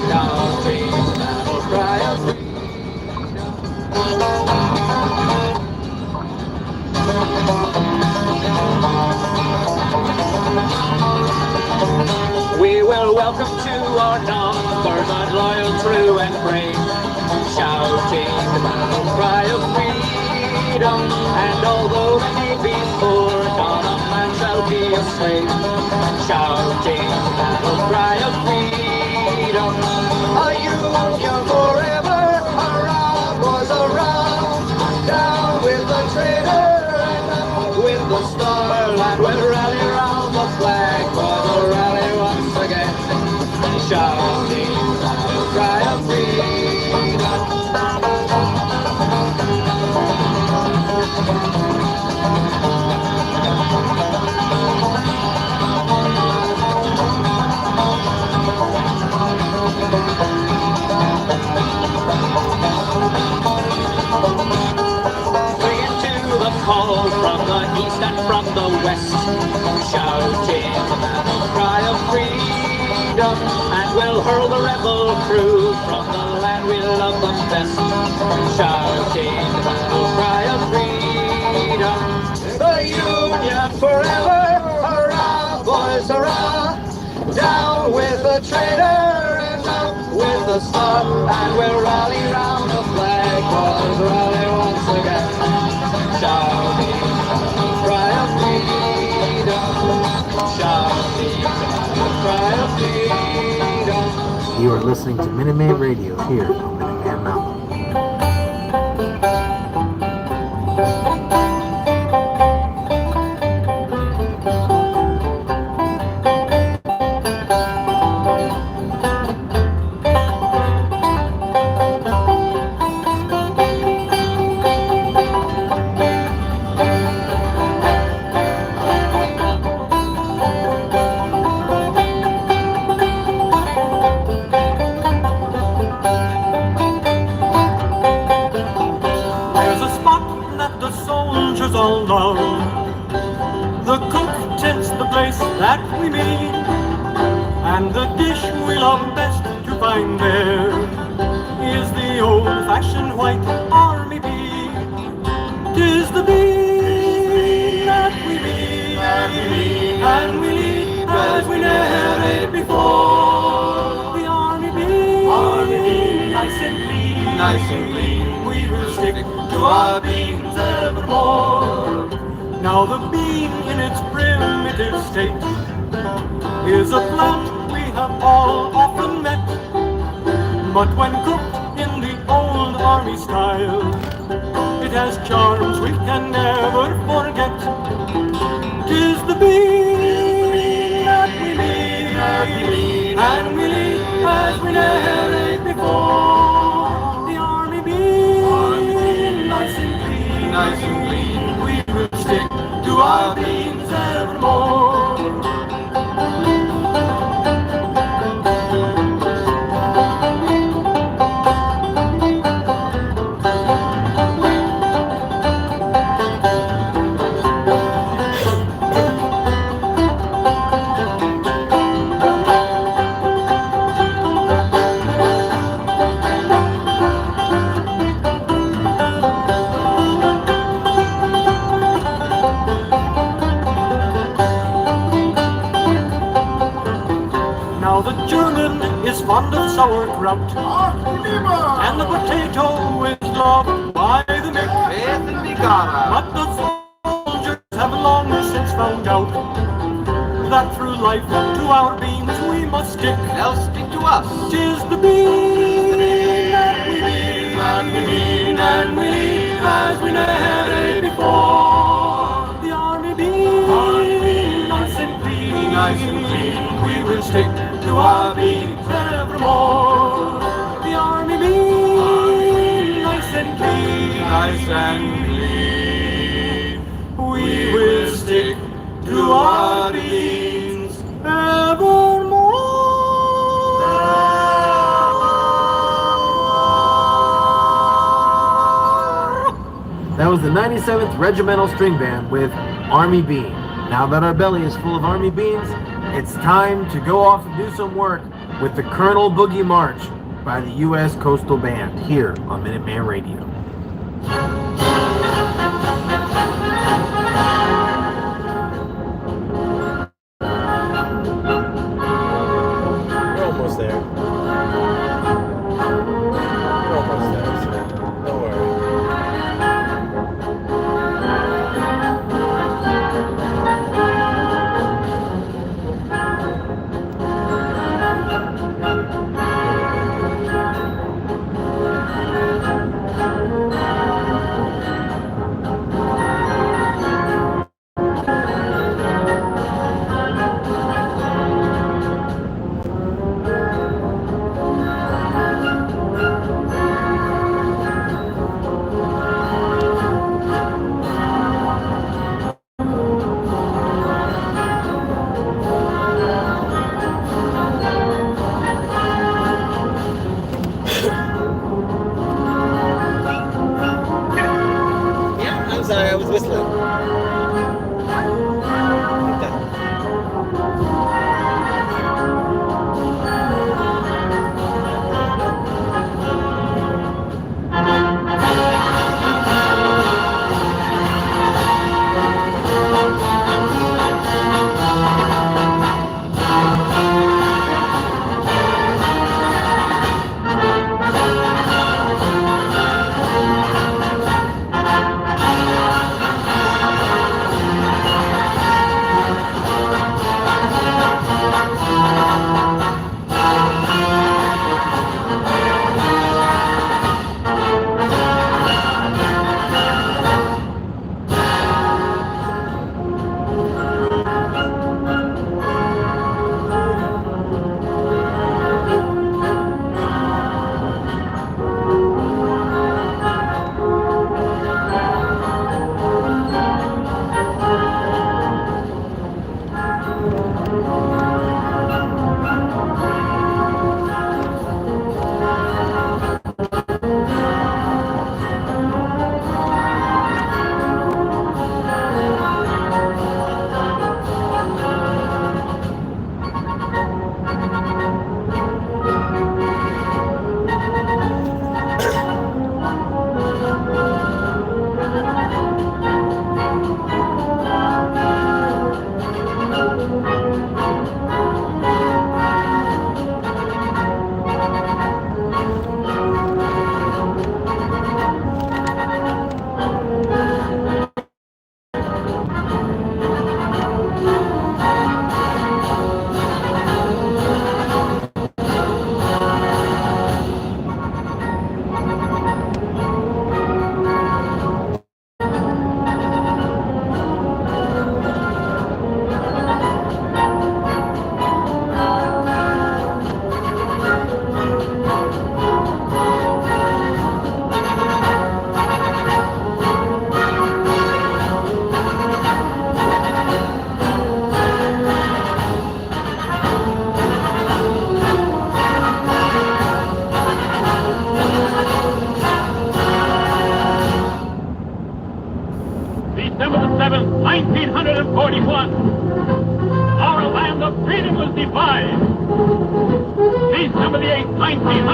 shouting the battle cry of freedom. We will welcome to our numbers and loyal, true and brave, shouting the battle cry of freedom. And although they may be poor, not a man shall be a slave, shouting the battle cry of freedom. A Union forever, hurrah, boys, hurrah, down with the traitor and up with the star, and we'll rally round the flag, boys, we'll rally once again, shouting the battle cry of freedom. east and from the west, shouting the battle cry of freedom, and we'll hurl the rebel crew from the land we love the best, shouting the battle cry of freedom. The Union forever, hurrah, boys, hurrah! Down with the traitor and up with the star, and we'll rally round the flag, boys, rally once again, shouting the cry of freedom, shouting the cry of freedom. You are listening to Minuteman Radio here on Minuteman Mountain. All love. The cook tends the place that we meet, and the dish we love best to find there is the old-fashioned white army bean. 'Tis the bean that we meet, and we eat as we never ate before. The army bean, nice and clean, nice and clean. We will stick to our beans evermore. Now the bean in its primitive state is a plant we have all often met, but when cooked in the old army style, it has charms we can never forget. 'Tis the bean that we need, and we eat as we never ate before. The army bean, nice and clean, nice and clean. We will stick to our beans evermore. Fond of sauerkraut, and the potato is loved by the Mick. But the soldiers have long since found out that through life to our beans we must stick. They'll stick to us. 'Tis the bean that we need, and we eat as we never ate before. The army bean, nice and clean, nice and clean. We will stick to our beans evermore. The army bean, nice and clean, nice and clean. We will stick to our beans evermore. That was the 97th Regimental String Band with Army Bean. Now that our belly is full of army beans, it's time to go off and do some work with the Colonel Boogie March by the U.S. Coastal Band here on Minuteman Radio. We're almost there. We're almost there, so don't worry.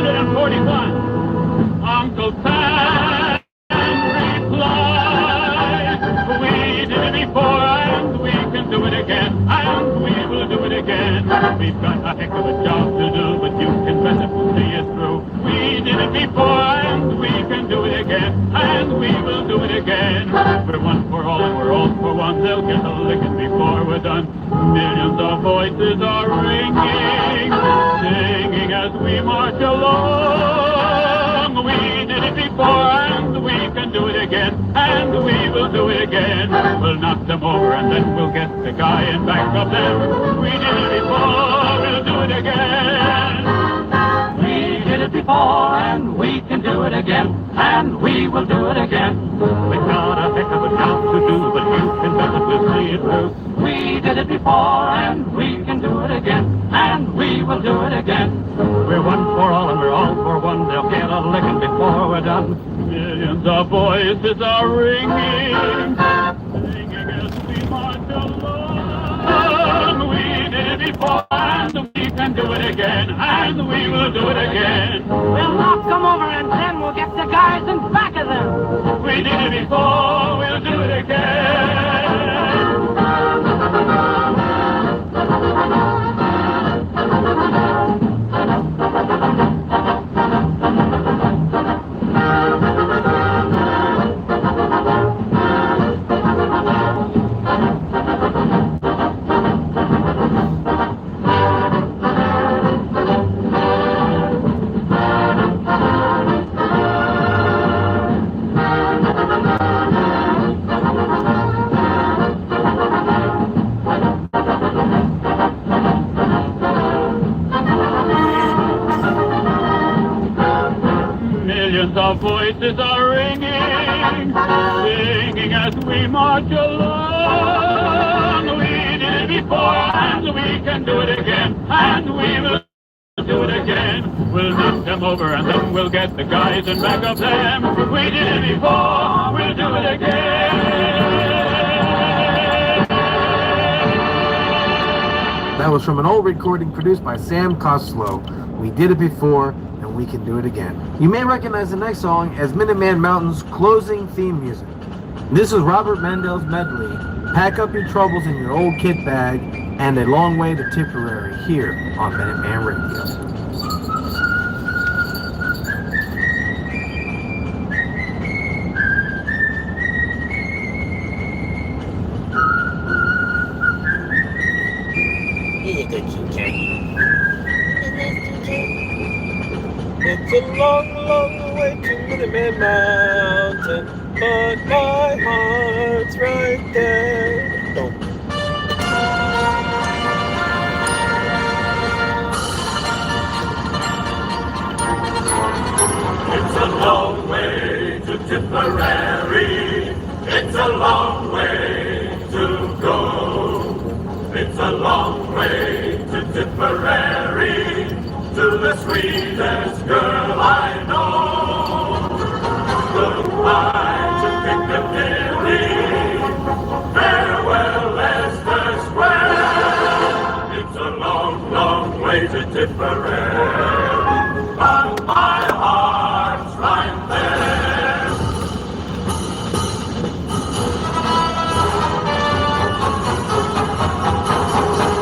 141. Uncle Sam replied, we did it before and we can do it again, and we will do it again. We've got a heck of a job to do, but you can bet it will see us through. We did it before and we can do it again, and we will do it again. We're one for all and we're all for one. They'll get a licking before we're done. Millions of voices are ringing, singing as we march along. We did it before and we can do it again, and we will do it again. We'll knock them over and then we'll get the guy in back of them. We did it before, we'll do it again. We did it before and we can do it again, and we will do it again. We've got a heck of a job to do, but you can bet that we'll see it through. We did it before and we can do it again, and we will do it again. We're one for all and we're all for one. They'll get a licking before we're done. Millions of voices are ringing, singing as we march along. We did it before and we can do it again, and we will do it again. We'll knock them over and then we'll get the guys in back of them. We did it before, we'll do it again. Millions of voices are ringing, singing as we march along. We did it before and we can do it again, and we will do it again. We'll knock them over and then we'll get the guys in back of them. We did it before, we'll do it again. That was from an old recording produced by Sam Costello. We did it before, and we can do it again. You may recognize the next song as Minuteman Mountain's closing theme music. This is Robert Mandel's medley, Pack Up Your Troubles in Your Old Kit Bag, and A Long Way to Tipperary here on Minuteman Radio. It's a long, long way to Minuteman Mountain, but my heart's right there. Don't. It's a long way to Tipperary. It's a long way to go. It's a long way to Tipperary, to the sweetest girl I know. Goodbye to Piccadilly, farewell Leicester Square. It's a long, long way to Tipperary, but my heart's right there.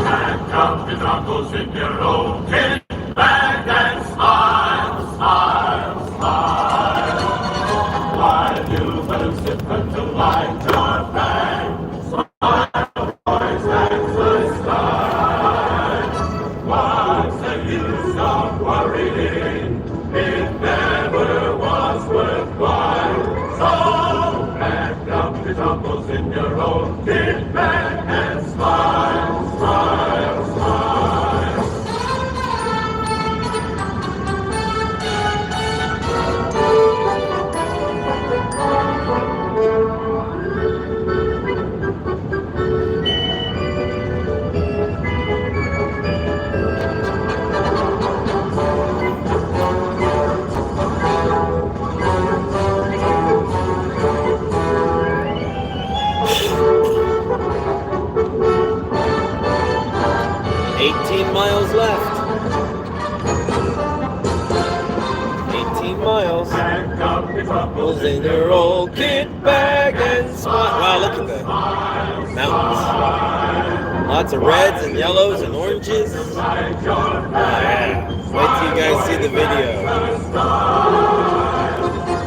Pack up your knuckles in your old kit bag and smile, smile, smile, while you will sip until light your bag. Smile, boys, that's the style. What's the use miles. Was in your old kit bag and smile. Wow, look at the mountains. Lots of reds and yellows and oranges. Oh, yeah. Wait till you guys see the video.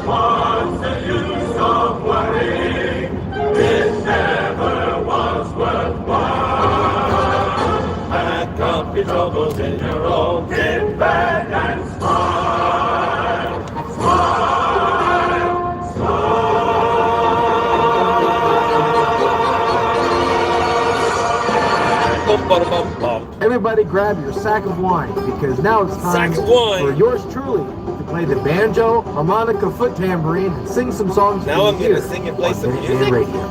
What's the use of worrying? It never was worthwhile. Pack up your troubles in your own kit bag and smile. Smile, Bum. Everybody grab your sack of wine because now it's time Sack of wine. for yours truly to play the banjo, harmonica, foot tambourine, and sing some songs. Now I'm going to sing and play on some Minuteman music.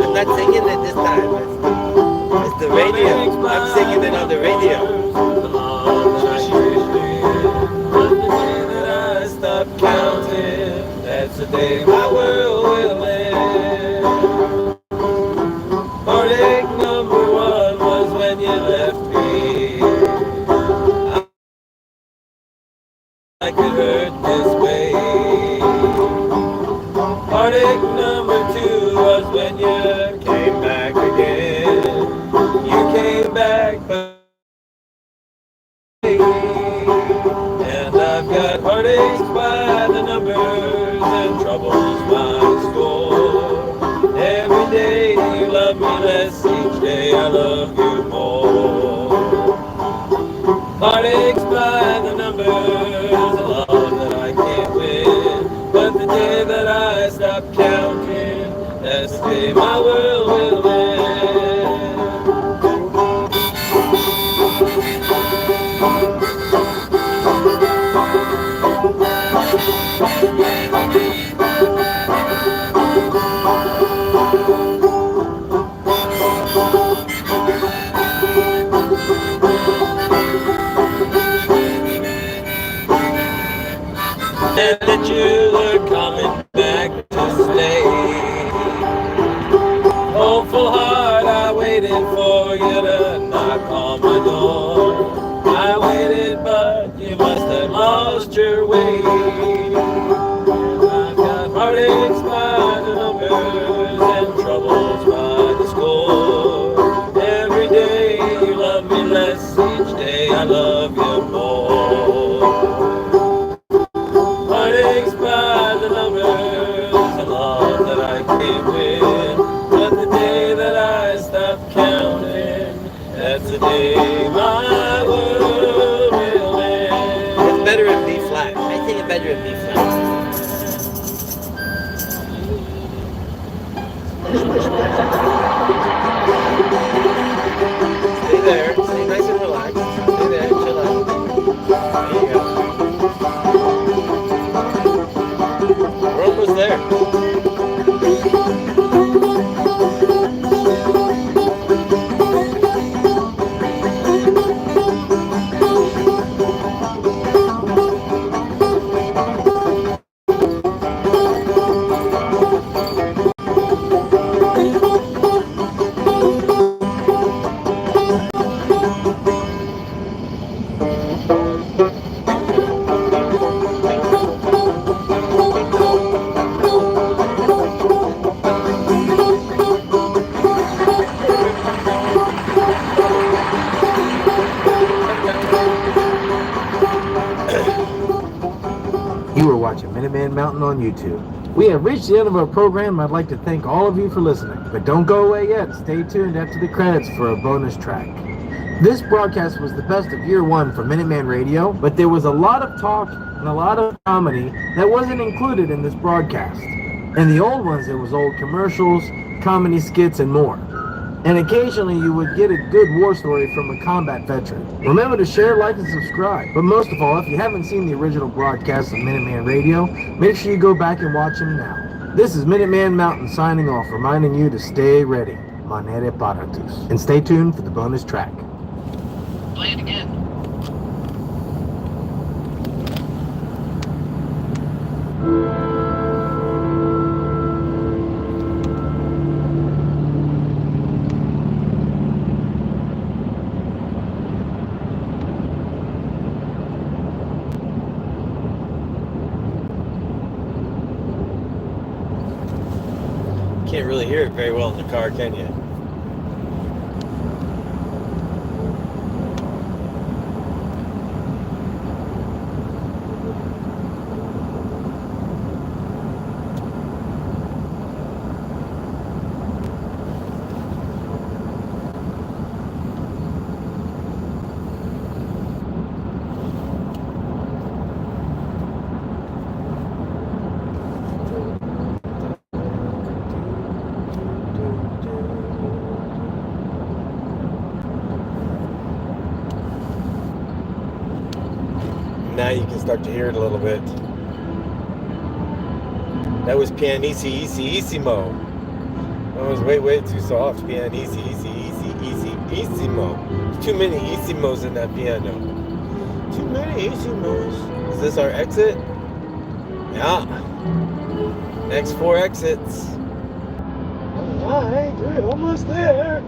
I'm not singing it this time. It's the radio. I'm singing it on the radio. That's the day my world will end. Heartache number one was when you left me. I could hurt this way. Heartache number two was when you came back again. You came back, but and I've got heartaches by the numbers and troubles by the score. Every day you love me less, each day I love you more. Heartaches by the numbers, a love that I can't win. But the day that I stop counting, that's the day my world will end. And that you were coming back to stay. Hopeful heart, I waited for you to knock on my door. I waited, but you must have lost your way. I've got heartaches by the numbers and troubles by the score. Every day you love me less, each day I love you more. Heartaches be fun. Stay there. Stay nice and relaxed. Stay there. Chill out. There you go. We're almost there. You are watching Minuteman Mountain on YouTube. We have reached the end of our program. I'd like to thank all of you for listening. But don't go away yet. Stay tuned after the credits for a bonus track. This broadcast was the best of year one for Minuteman Radio, but there was a lot of talk and a lot of comedy that wasn't included in this broadcast. In the old ones, there was old commercials, comedy skits, and more. And occasionally you would get a good war story from a combat veteran. Remember to share, like, and subscribe. But most of all, if you haven't seen the original broadcast of Minuteman Radio, make sure you go back and watch them now. This is Minuteman Mountain signing off, reminding you to stay ready. Manere paratus. And stay tuned for the bonus track. Play it again. Can't really hear it very well in the car, can you? Now you can start to hear it a little bit. That was pianissimo. That was way too soft. Pianissimo. Too many issimos in that piano. Too many issimos. Is this our exit? Yeah. Next 4 exits. Alright, we're almost there.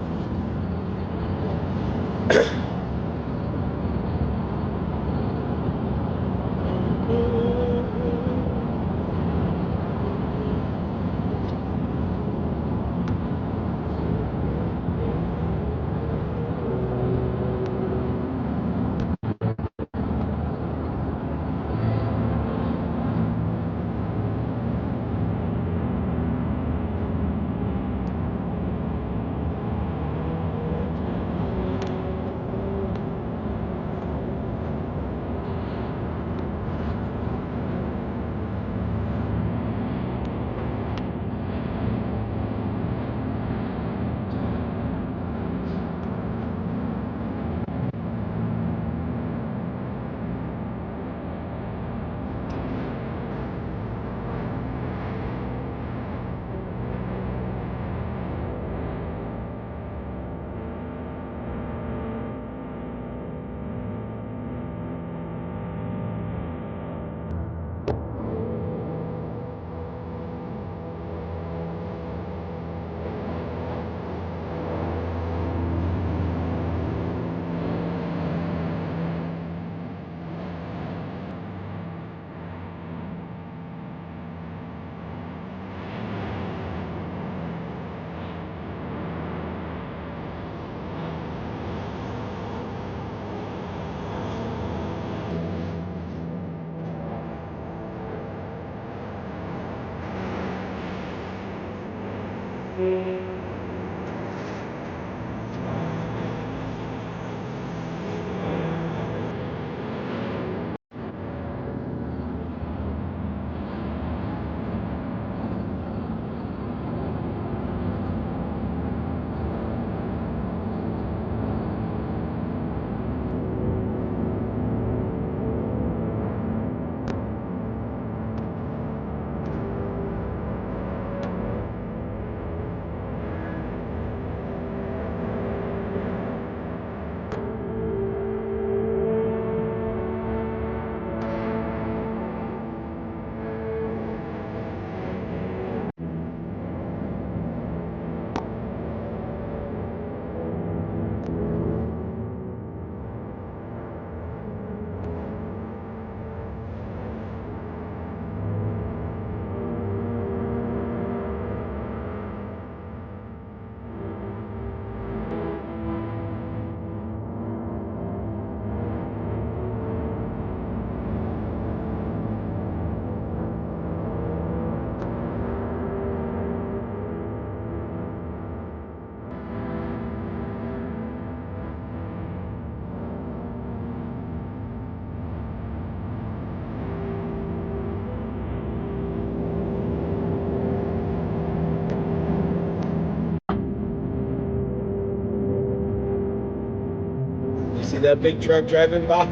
that big truck driving by?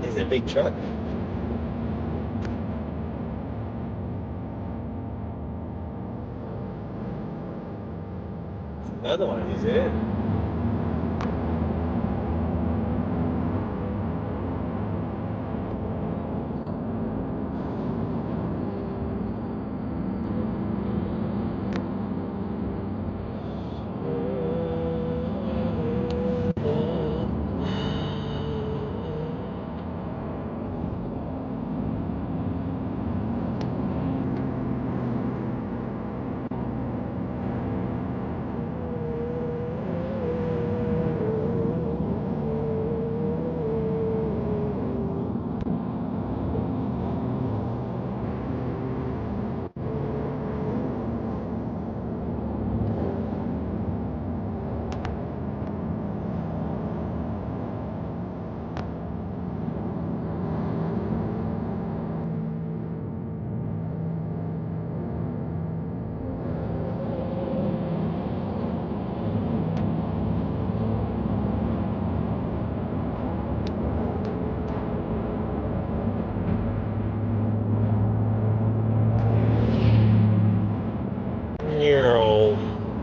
Is it a big truck? Another one, is it?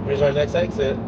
Where's our next exit?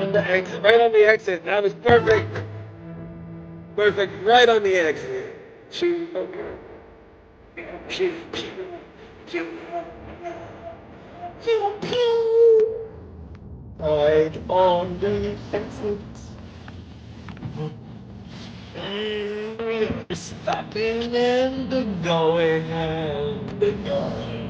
And the exit, right on the exit. That was perfect. Perfect, right on the exit. Right on the exit. Stopping and the going and the going.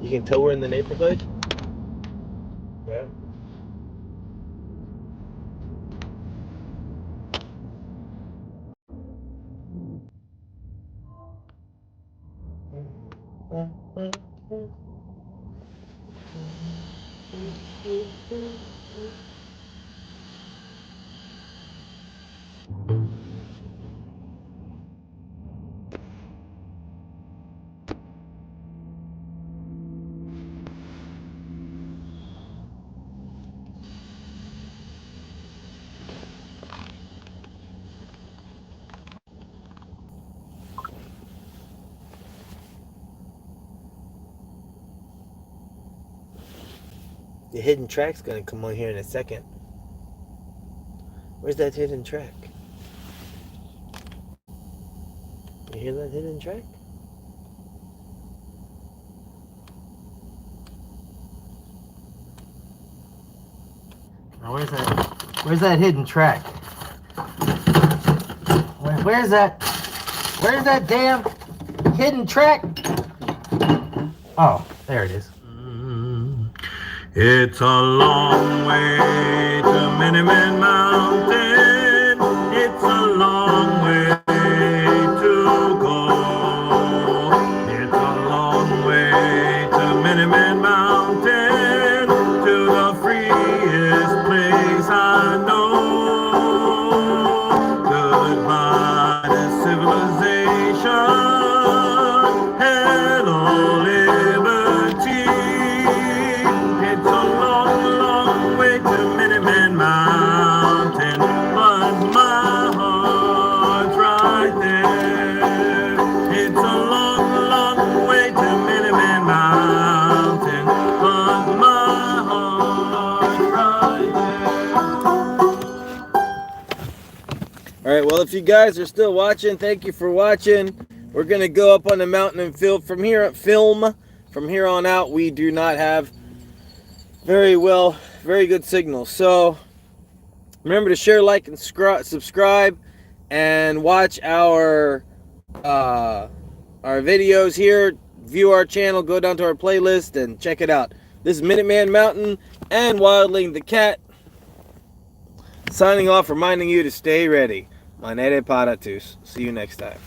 You can tell we're in the neighborhood? Yeah. The hidden track's gonna come on here in a second. Where's that hidden track? You hear that hidden track? Now where's that hidden track? Where's that damn hidden track? Oh, there it is. It's a long way to Minuteman Mountain. It's a long way to go. It's a long All right, well, if you guys are still watching, thank you for watching. We're going to go up on the mountain and film. From here on out, we do not have very good signal. So remember to share, like, and subscribe, and watch our videos here. View our channel, go down to our playlist, and check it out. This is Minuteman Mountain and Wildling the Cat signing off, reminding you to stay ready. Manere para tus. See you next time.